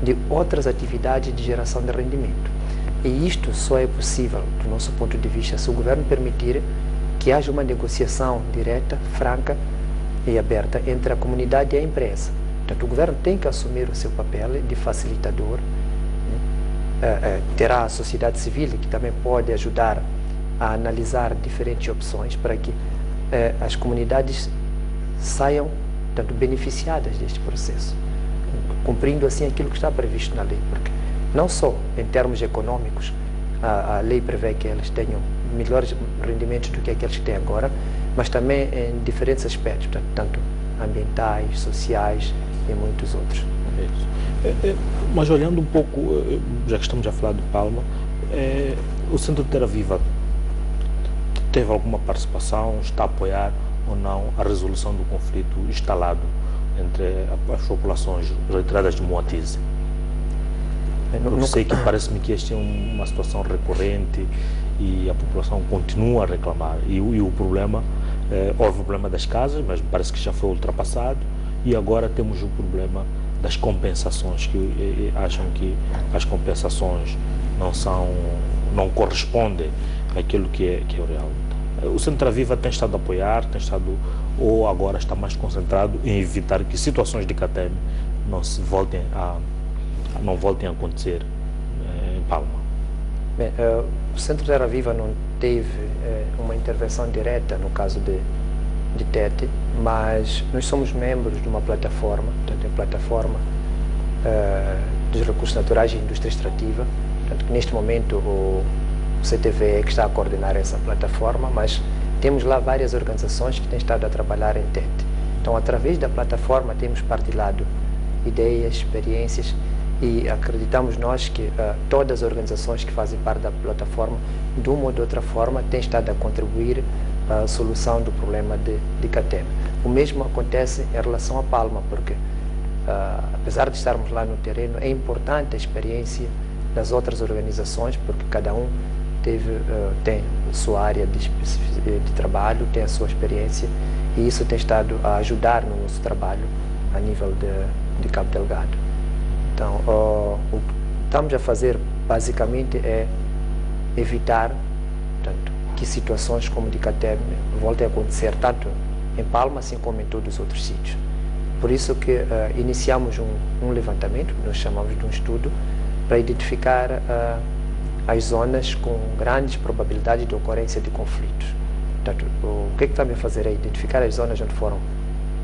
de outras atividades de geração de rendimento. E isto só é possível, do nosso ponto de vista, se o governo permitir que haja uma negociação direta, franca e aberta entre a comunidade e a empresa. Portanto, o governo tem que assumir o seu papel de facilitador, terá a sociedade civil que também pode ajudar a analisar diferentes opções para que as comunidades saiam, portanto, beneficiadas deste processo, cumprindo assim aquilo que está previsto na lei, porque não só em termos econômicos a lei prevê que eles tenham melhores rendimentos do que aqueles que têm agora, mas também em diferentes aspectos, portanto, tanto ambientais, sociais e muitos outros. Mas olhando um pouco, já que estamos a falar de Palma, o Centro Terra Viva teve alguma participação, está a apoiar ou não a resolução do conflito instalado entre as populações retiradas de Moatize? Eu sei que parece-me que esta é uma situação recorrente e a população continua a reclamar. E o problema, houve o problema das casas, mas parece que já foi ultrapassado, e agora temos o problema das compensações, que acham que as compensações não correspondem aquilo que é o real. O Centro Terra Viva tem estado a apoiar, ou agora está mais concentrado em evitar que situações de CATEM não voltem a acontecer em Palma? Bem, o Centro Terra Viva não teve uma intervenção direta no caso de Tete, mas nós somos membros de uma plataforma, portanto, a plataforma dos recursos naturais e indústria extrativa, portanto, que neste momento o CTV é que está a coordenar essa plataforma, mas temos lá várias organizações que têm estado a trabalhar em Tete. Então, através da plataforma, temos partilhado ideias, experiências, e acreditamos nós que todas as organizações que fazem parte da plataforma, de uma ou de outra forma, têm estado a contribuir para a solução do problema de CATEM. O mesmo acontece em relação a Palma, porque apesar de estarmos lá no terreno, é importante a experiência das outras organizações, porque cada um tem sua área de trabalho, tem a sua experiência, e isso tem estado a ajudar no nosso trabalho a nível de Cabo Delgado. Então, o que estamos a fazer basicamente é evitar, portanto, que situações como de CATEM voltem a acontecer tanto em Palma assim como em todos os outros sítios. Por isso que iniciamos um levantamento, nós chamamos de um estudo, para identificar as zonas com grandes probabilidades de ocorrência de conflitos. Portanto, o que estamos a fazer é identificar as zonas onde foram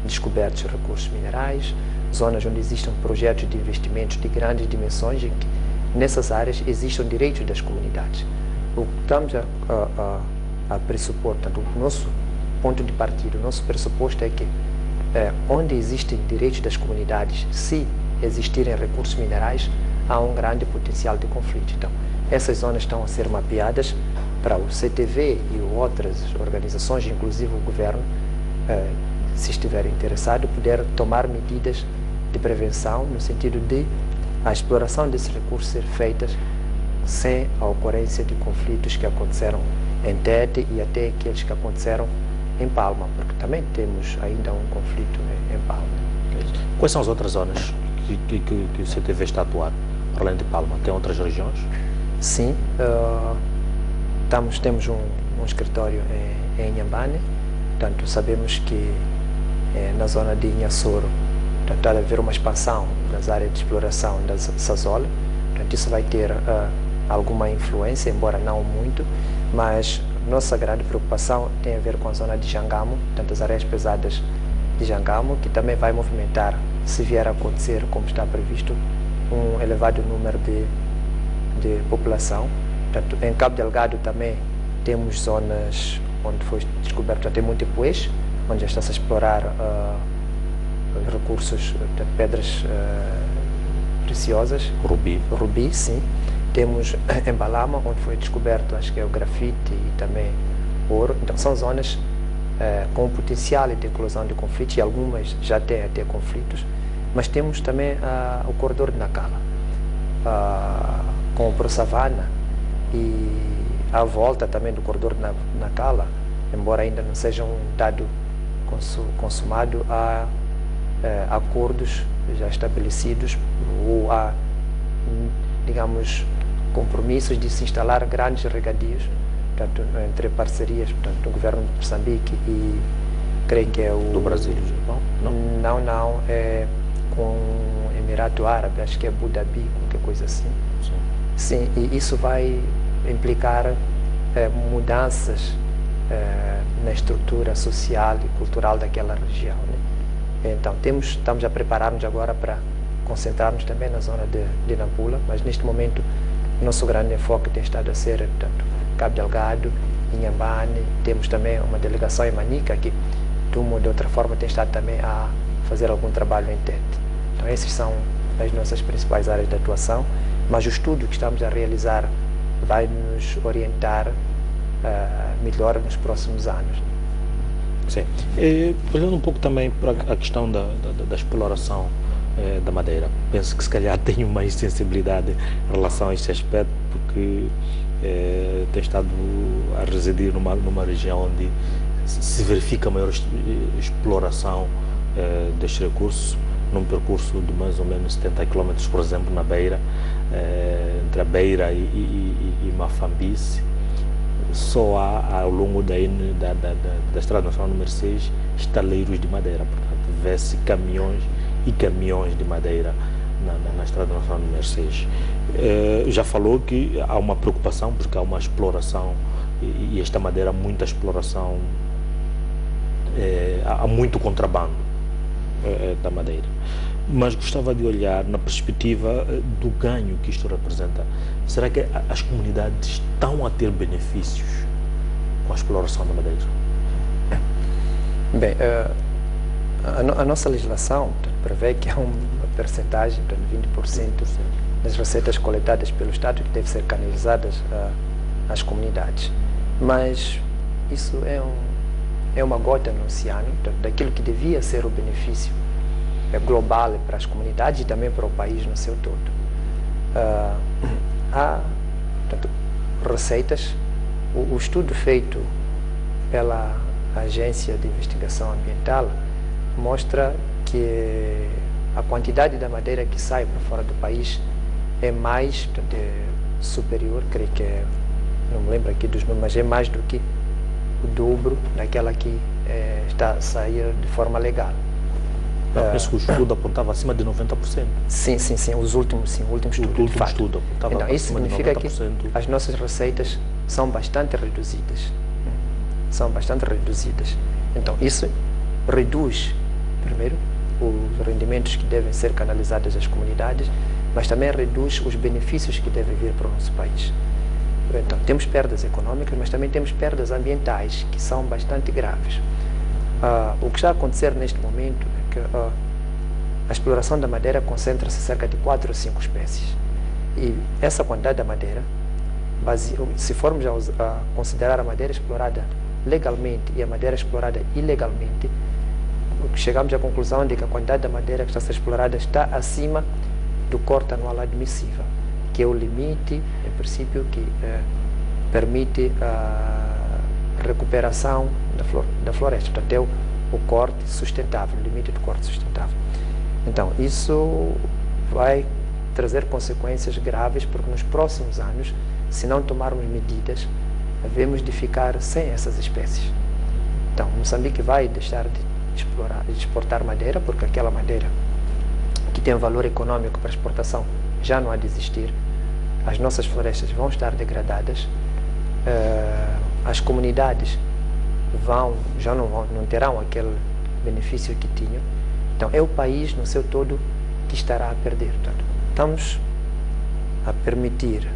descobertos recursos minerais, zonas onde existem projetos de investimentos de grandes dimensões e que nessas áreas existem direitos das comunidades. O que estamos a pressupor, portanto, o nosso ponto de partida, o nosso pressuposto é que onde existem direitos das comunidades, se existirem recursos minerais, há um grande potencial de conflito. Então, essas zonas estão a ser mapeadas para o CTV e outras organizações, inclusive o governo, se estiver interessado, poder tomar medidas de prevenção no sentido de a exploração desses recursos ser feitas sem a ocorrência de conflitos que aconteceram em Tete e até aqueles que aconteceram em Palma, porque também temos ainda um conflito em Palma. Quais são as outras zonas que o CTV está a atuar, além de Palma? Tem outras regiões? Sim, temos um escritório em Inhambane, portanto sabemos que na zona de Inhassoro está a haver uma expansão das áreas de exploração da Sazola, portanto isso vai ter alguma influência, embora não muito, mas nossa grande preocupação tem a ver com a zona de Jangamo, portanto as áreas pesadas de Jangamo, que também vai movimentar, se vier a acontecer como está previsto, um elevado número de população. Portanto, em Cabo Delgado também temos zonas onde foi descoberto até Montepuez, onde já está-se a explorar recursos, portanto, pedras preciosas. Rubi, sim. Temos em Balama, onde foi descoberto, acho que é o grafite e também ouro. Então, são zonas com potencial de eclosão de conflitos, e algumas já têm até conflitos. Mas temos também o corredor de Nacala, com o Pro-Savana, e a volta também do corredor de Nacala, embora ainda não seja um dado consumado, há acordos já estabelecidos, ou há, digamos, compromissos de se instalar grandes regadios, portanto, entre parcerias, portanto, do governo de Moçambique e creio que é o... Do Brasil e do Japão? Não, é com o Emirato Árabe, acho que é Abu Dhabi, qualquer coisa assim. Sim, e isso vai implicar mudanças na estrutura social e cultural daquela região, né? Então, estamos a preparar-nos agora para concentrarmos também na zona de Nampula, mas neste momento o nosso grande enfoque tem estado a ser, portanto, Cabo Delgado, Inhambane. Temos também uma delegação em Manica que, de uma ou de outra forma, tem estado também a fazer algum trabalho em Tete. Então, essas são as nossas principais áreas de atuação, mas o estudo que estamos a realizar vai nos orientar melhor nos próximos anos. Sim. Olhando um pouco também para a questão da exploração da madeira, penso que se calhar tenho mais sensibilidade em relação a este aspecto, porque tenho estado a residir numa região onde se verifica maior exploração destes recursos, num percurso de mais ou menos 70 km, por exemplo, na Beira, entre a Beira e Mafambice. só há ao longo da Estrada Nacional número 6 estaleiros de madeira, portanto vê-se caminhões e caminhões de madeira na Estrada Nacional número 6. Já falou que há uma preocupação porque há uma exploração e esta madeira, muita exploração, há muito contrabando da madeira. Mas gostava de olhar na perspectiva do ganho que isto representa. Será que as comunidades estão a ter benefícios com a exploração da madeira? Bem, a nossa legislação prevê que há uma percentagem, 20% das receitas coletadas pelo Estado que deve ser canalizadas às comunidades. Mas isso é uma gota no oceano daquilo que devia ser o benefício global para as comunidades e também para o país no seu todo. Há, portanto, receitas. O estudo feito pela Agência de Investigação Ambiental mostra que a quantidade da madeira que sai para fora do país é mais, portanto, superior, creio que não me lembro aqui dos números, mas é mais do que o dobro daquela que está a sair de forma legal. Penso que o estudo apontava acima de 90%. Sim, o último estudo. O último estudo apontava então, isso acima de 90%. significa que as nossas receitas são bastante reduzidas. Então, isso reduz, primeiro, os rendimentos que devem ser canalizados às comunidades, mas também reduz os benefícios que devem vir para o nosso país. Então, temos perdas econômicas, mas também temos perdas ambientais, que são bastante graves. O que está a acontecer neste momento é que a exploração da madeira concentra-se em cerca de 4 ou 5 espécies. E essa quantidade da madeira, se formos a considerar a madeira explorada legalmente e a madeira explorada ilegalmente, chegamos à conclusão de que a quantidade da madeira que está a ser explorada está acima do corte anual admissível, que é o limite, em princípio, que permite a recuperação da floresta, portanto é o corte sustentável, o limite do corte sustentável. Então, isso vai trazer consequências graves, porque nos próximos anos, se não tomarmos medidas, havemos de ficar sem essas espécies. Então, Moçambique vai deixar de exportar madeira, porque aquela madeira que tem um valor econômico para exportação já não há de existir. As nossas florestas vão estar degradadas, as comunidades já não terão aquele benefício que tinham. Então, é o país no seu todo que estará a perder. Portanto, estamos a permitir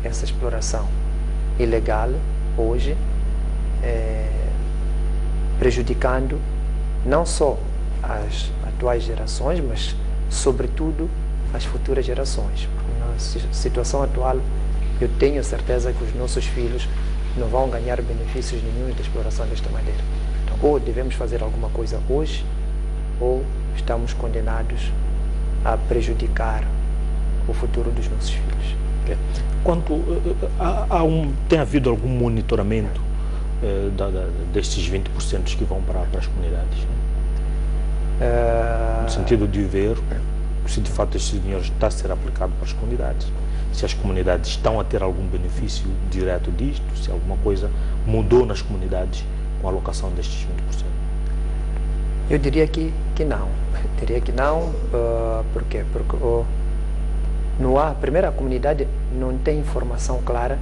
essa exploração ilegal hoje, prejudicando não só as atuais gerações, mas sobretudo as futuras gerações. Porque na situação atual, eu tenho certeza que os nossos filhos não vão ganhar benefícios nenhum da exploração desta madeira. Então, ou devemos fazer alguma coisa hoje, ou estamos condenados a prejudicar o futuro dos nossos filhos. Tem havido algum monitoramento destes 20% que vão para as comunidades? No sentido de ver se de fato este dinheiro está a ser aplicado para as comunidades, se as comunidades estão a ter algum benefício direto disto, se alguma coisa mudou nas comunidades com a alocação destes 20%. Eu diria que não. Por quê? Porque primeiro, a comunidade não tem informação clara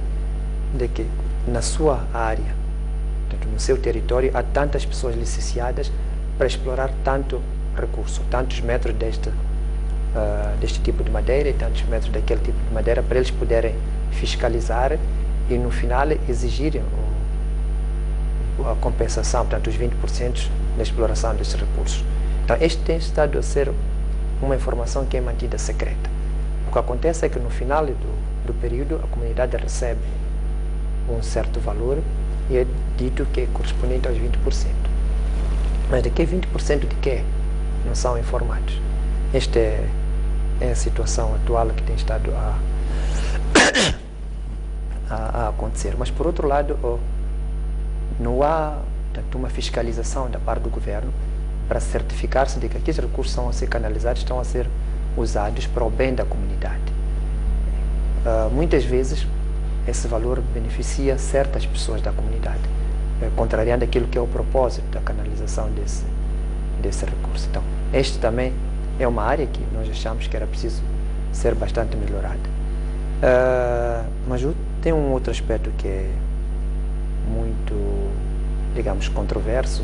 de que na sua área, portanto, no seu território, há tantas pessoas licenciadas para explorar tanto recurso, tantos metros deste tipo de madeira e tantos metros daquele tipo de madeira, para eles poderem fiscalizar e no final exigirem a compensação, portanto os 20% da exploração destes recursos. Então este tem estado a ser uma informação que é mantida secreta. O que acontece é que no final do período a comunidade recebe um certo valor e é dito que é correspondente aos 20%. Mas de que 20% de quê? Não são informados. Esta é a situação atual que tem estado a acontecer. Mas, por outro lado, não há tanto uma fiscalização da parte do governo para certificar-se de que aqueles recursos estão a ser canalizados, estão a ser usados para o bem da comunidade. Muitas vezes esse valor beneficia certas pessoas da comunidade, contrariando aquilo que é o propósito da canalização desse recurso. Então, este também é uma área que nós achamos que era preciso ser bastante melhorada. Mas tem um outro aspecto que é muito, digamos, controverso,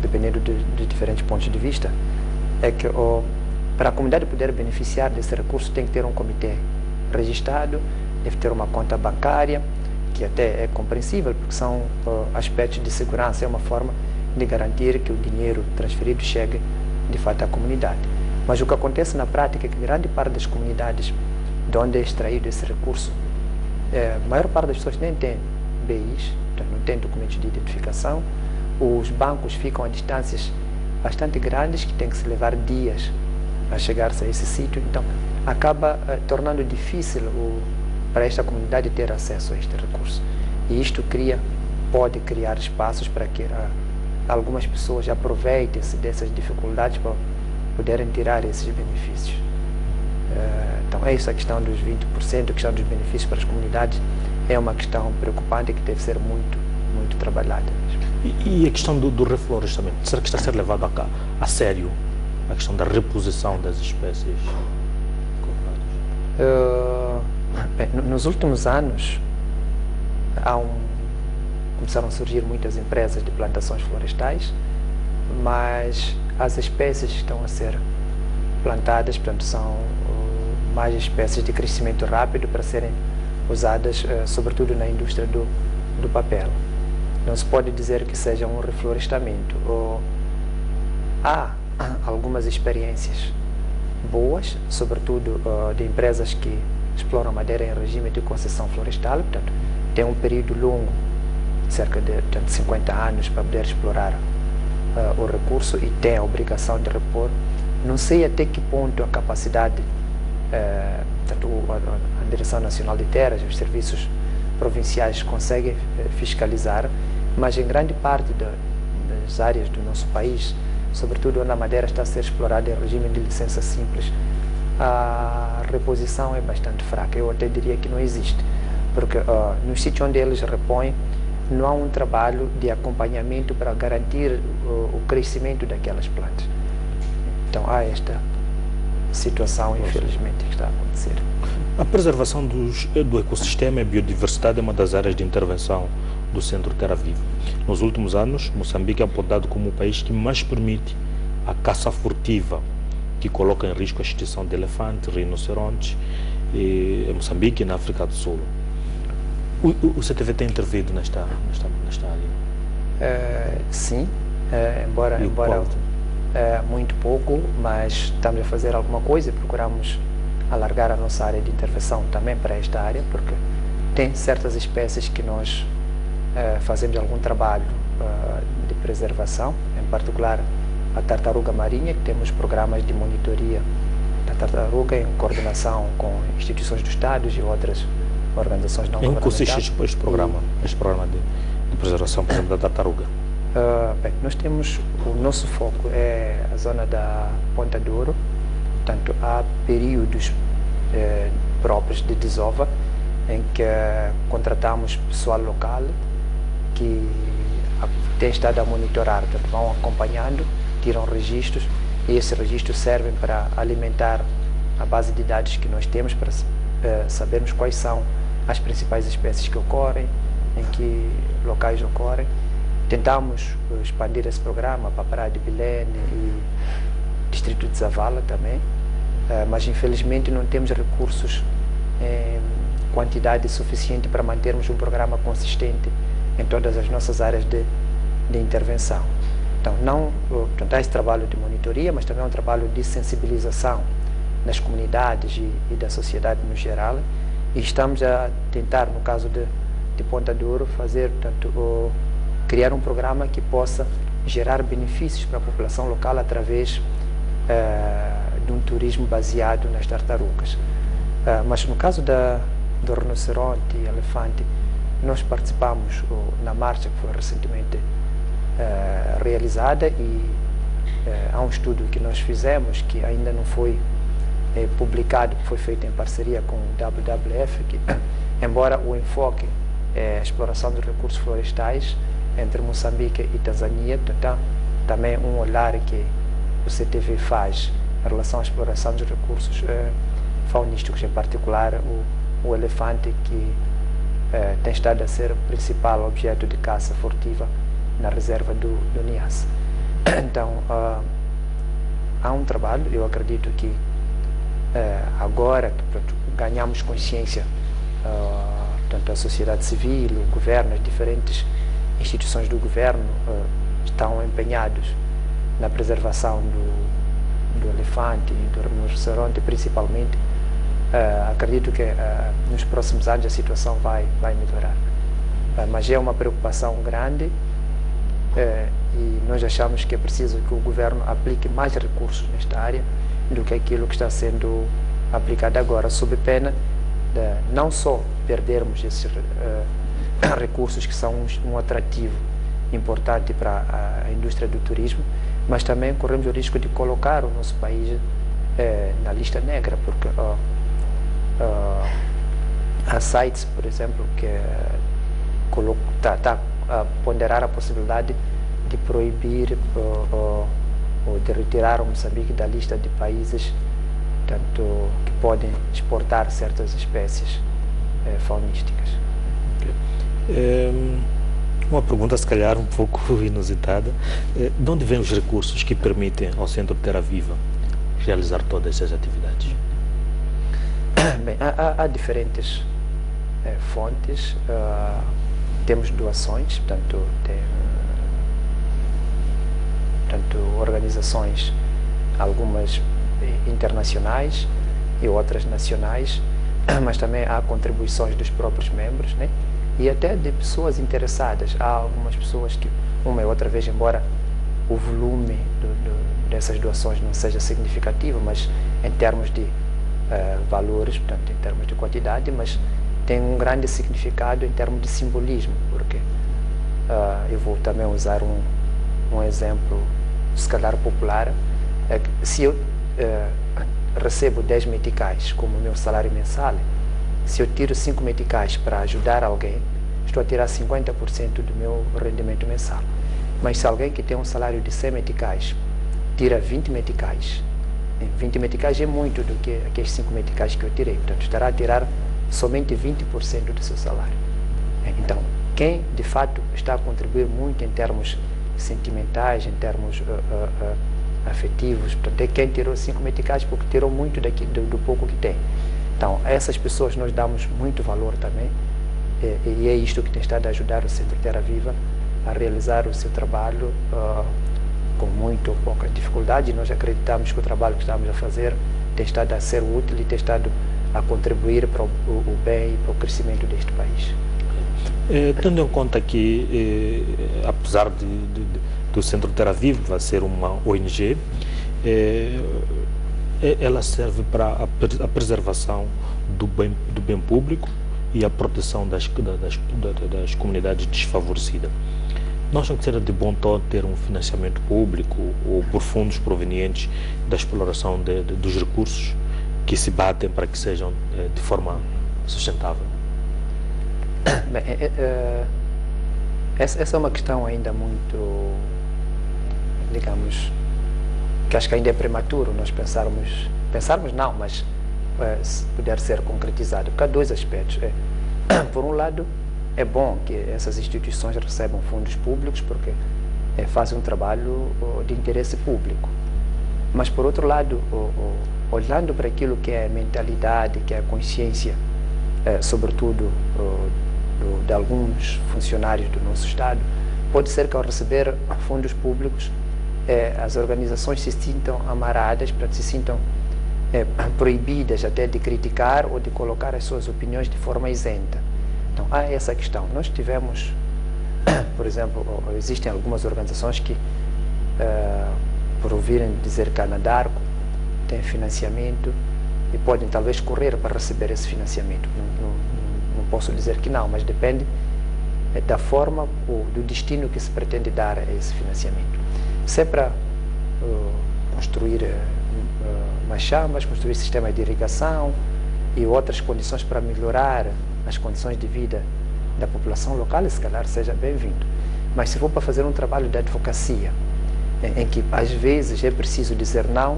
dependendo de diferentes pontos de vista, é que para a comunidade poder beneficiar desse recurso tem que ter um comitê registrado, deve ter uma conta bancária, que até é compreensível, porque são aspectos de segurança, é uma forma de garantir que o dinheiro transferido chegue de fato à comunidade. Mas o que acontece na prática é que grande parte das comunidades de onde é extraído esse recurso, a maior parte das pessoas nem tem BIs, então não tem documentos de identificação, os bancos ficam a distâncias bastante grandes, que tem que se levar dias a chegar-se a esse sítio, então acaba tornando difícil para esta comunidade ter acesso a este recurso. E isto pode criar espaços para que algumas pessoas aproveitem-se dessas dificuldades para poderem tirar esses benefícios. Então, essa questão dos 20%, a questão dos benefícios para as comunidades, é uma questão preocupante que deve ser muito, muito trabalhada. E a questão do reflorestamento, será que está a ser levado a sério a questão da reposição das espécies cultivadas? Nos últimos anos, começaram a surgir muitas empresas de plantações florestais, mas as espécies que estão a ser plantadas, portanto, são mais espécies de crescimento rápido para serem usadas, sobretudo na indústria do papel. Não se pode dizer que seja um reflorestamento. Há algumas experiências boas, sobretudo de empresas que exploram madeira em regime de concessão florestal, portanto, tem um período longo, cerca de 50 anos, para poder explorar o recurso e tem a obrigação de repor. Não sei até que ponto a capacidade, portanto, a Direção Nacional de Terras, os serviços provinciais conseguem fiscalizar, mas em grande parte das áreas do nosso país, sobretudo onde a madeira está a ser explorada em regime de licença simples, a reposição é bastante fraca. Eu até diria que não existe, porque no sítio onde eles repõem, não há um trabalho de acompanhamento para garantir o crescimento daquelas plantas. Então há esta situação, infelizmente, que está a acontecer. A preservação do ecossistema e a biodiversidade é uma das áreas de intervenção do Centro Terra Viva. Nos últimos anos, Moçambique é apontado como o país que mais permite a caça furtiva, que coloca em risco a extinção de elefantes, rinocerontes, em Moçambique e na África do Sul. O CTV tem intervido nesta área? Sim, embora muito pouco, mas estamos a fazer alguma coisa e procuramos alargar a nossa área de intervenção também para esta área, porque tem certas espécies que nós fazemos algum trabalho de preservação, em particular a tartaruga marinha, que temos programas de monitoria da tartaruga em coordenação com instituições do Estado e outras organizações não governamentais. Em que consiste este programa de preservação, por exemplo, da tartaruga? Bem, nós temos, o nosso foco é a zona da Ponta do Ouro, portanto há períodos próprios de desova em que contratamos pessoal local que tem estado a monitorar, portanto, vão acompanhando, tiram registros e esses registros servem para alimentar a base de dados que nós temos para sabermos quais são as principais espécies que ocorrem, em que locais ocorrem. Tentamos expandir esse programa para a Praia de Belém e Distrito de Zavala também, mas infelizmente não temos recursos em quantidade suficiente para mantermos um programa consistente em todas as nossas áreas de intervenção. Então, portanto, há esse trabalho de monitoria, mas também é um trabalho de sensibilização das comunidades e da sociedade no geral, e estamos a tentar, no caso de Ponta do Ouro, criar um programa que possa gerar benefícios para a população local através de um turismo baseado nas tartarugas. Mas no caso do rinoceronte e elefante, nós participamos na marcha que foi recentemente realizada e há um estudo que nós fizemos que ainda não foi publicado, que foi feito em parceria com o WWF, que, embora o enfoque é a exploração dos recursos florestais entre Moçambique e Tanzânia, também um olhar que o CTV faz em relação à exploração dos recursos faunísticos, em particular o elefante, que tem estado a ser o principal objeto de caça furtiva na reserva do Niassa. Então, há um trabalho, eu acredito que agora que ganhamos consciência, tanto a sociedade civil, o governo, as diferentes instituições do governo estão empenhados na preservação do elefante e do rinoceronte, principalmente. Acredito que nos próximos anos a situação vai melhorar. Mas é uma preocupação grande e nós achamos que é preciso que o governo aplique mais recursos nesta área do que aquilo que está sendo aplicado agora, sob pena de não só perdermos esses recursos que são um atrativo importante para a indústria do turismo, mas também corremos o risco de colocar o nosso país na lista negra, porque há sites, por exemplo, que está a ponderar a possibilidade de proibir ou de retirar o Moçambique da lista de países tanto que podem exportar certas espécies faunísticas. Uma pergunta, se calhar, um pouco inusitada. De onde vêm os recursos que permitem ao Centro Terra Viva realizar todas essas atividades? Bem, há diferentes fontes. Temos doações, portanto, organizações, algumas internacionais e outras nacionais, mas também há contribuições dos próprios membros, né? E até de pessoas interessadas. Há algumas pessoas que, uma e outra vez, embora o volume dessas doações não seja significativo, mas em termos de valores, portanto, em termos de quantidade, mas tem um grande significado em termos de simbolismo, porque eu vou também usar um exemplo, se calhar popular. Se eu recebo 10 meticais como meu salário mensal, se eu tiro 5 meticais para ajudar alguém, estou a tirar 50% do meu rendimento mensal. Mas se alguém que tem um salário de 100 meticais tira 20 meticais, 20 meticais é muito do que aqueles 5 meticais que eu tirei, portanto estará a tirar somente 20% do seu salário. Então, quem de fato está a contribuir muito em termos sentimentais, em termos afetivos, portanto, é quem tirou 5 meticais, porque tirou muito do pouco que tem. Então, a essas pessoas nós damos muito valor também, e é isto que tem estado a ajudar o Centro Terra Viva a realizar o seu trabalho com muito ou pouca dificuldade. Nós acreditamos que o trabalho que estamos a fazer tem estado a ser útil e tem estado a contribuir para o bem e para o crescimento deste país. Tendo em conta que, apesar do Centro Terra Viva ser uma ONG, ela serve para a preservação do bem público e a proteção das comunidades desfavorecidas. Não acham que seria de bom tom ter um financiamento público ou por fundos provenientes da exploração dos recursos que se batem para que sejam de forma sustentável? Bem, essa é uma questão ainda muito, digamos, que acho que ainda é prematuro nós pensarmos não, mas se puder ser concretizado, porque há dois aspectos. Por um lado, é bom que essas instituições recebam fundos públicos, porque fazem um trabalho de interesse público. Mas, por outro lado, olhando para aquilo que é a mentalidade, que é a consciência, sobretudo de alguns funcionários do nosso Estado, pode ser que ao receber fundos públicos, as organizações se sintam amaradas, se sintam proibidas até de criticar ou de colocar as suas opiniões de forma isenta. Então, há essa questão. Nós tivemos, por exemplo, existem algumas organizações que, por ouvirem dizer que a Anadarko tem financiamento e podem talvez correr para receber esse financiamento. Não posso dizer que não, mas depende da forma ou do destino que se pretende dar a esse financiamento. Se é para construir chamas, construir sistema de irrigação e outras condições para melhorar as condições de vida da população local, se calhar seja bem-vindo. Mas se for para fazer um trabalho de advocacia, em que às vezes é preciso dizer não,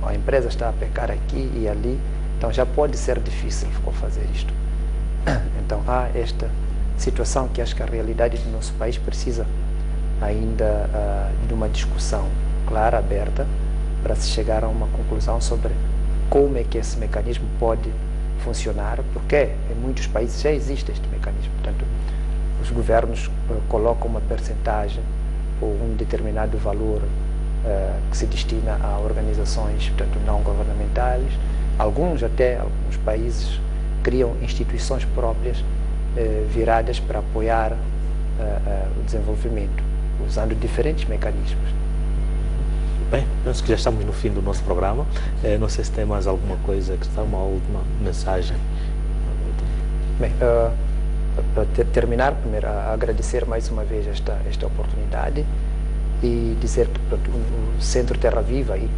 a empresa está a pecar aqui e ali, então já pode ser difícil fazer isto. Então há esta situação que acho que a realidade do nosso país precisa ainda de uma discussão clara, aberta, para se chegar a uma conclusão sobre como é que esse mecanismo pode funcionar, porque em muitos países já existe este mecanismo. Portanto, os governos colocam uma percentagem ou um determinado valor que se destina a organizações, portanto, não governamentais. Alguns países criam instituições próprias viradas para apoiar o desenvolvimento, usando diferentes mecanismos. Bem, penso que já estamos no fim do nosso programa. Não sei se tem mais alguma coisa, uma última mensagem. Bem, para terminar, primeiro, agradecer mais uma vez esta oportunidade e dizer que o Centro Terra Viva e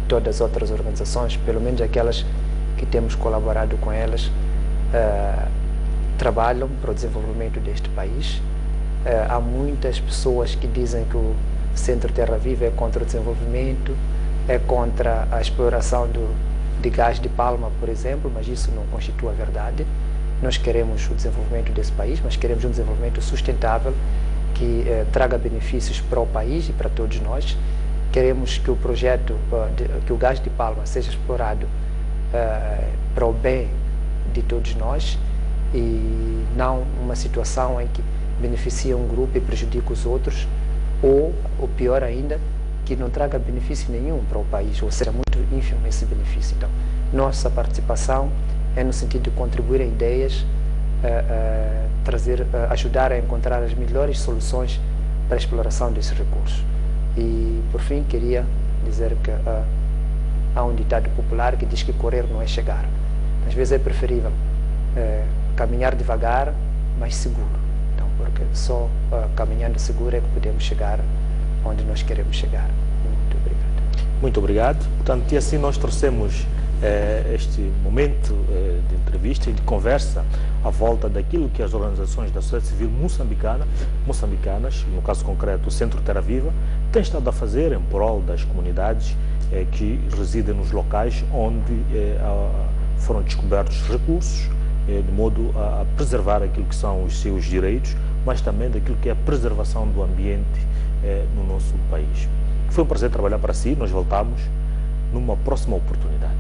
todas as outras organizações, pelo menos aquelas que temos colaborado com elas, trabalham para o desenvolvimento deste país. Há muitas pessoas que dizem que o Centro Terra Viva é contra o desenvolvimento, é contra a exploração de gás de palma, por exemplo, mas isso não constitui a verdade. Nós queremos o desenvolvimento desse país, mas queremos um desenvolvimento sustentável que traga benefícios para o país e para todos nós. Queremos que o projeto, que o gás de palma seja explorado para o bem de todos nós e não uma situação em que beneficia um grupo e prejudica os outros, ou pior ainda, que não traga benefício nenhum para o país, ou seja, muito ínfimo esse benefício. Então, nossa participação é no sentido de contribuir em ideias, ajudar a encontrar as melhores soluções para a exploração desses recursos. E, por fim, queria dizer que há um ditado popular que diz que correr não é chegar. Às vezes é preferível caminhar devagar, mas seguro. Então, porque só caminhando seguro é que podemos chegar onde nós queremos chegar. Muito obrigado. Muito obrigado. Portanto, e assim nós trouxemos este momento de entrevista e de conversa à volta daquilo que as organizações da sociedade civil moçambicanas, no caso concreto o Centro Terra Viva, têm estado a fazer em prol das comunidades que residem nos locais onde foram descobertos recursos, de modo a preservar aquilo que são os seus direitos, mas também daquilo que é a preservação do ambiente no nosso país. Foi um prazer trabalhar para si, nós voltamos numa próxima oportunidade.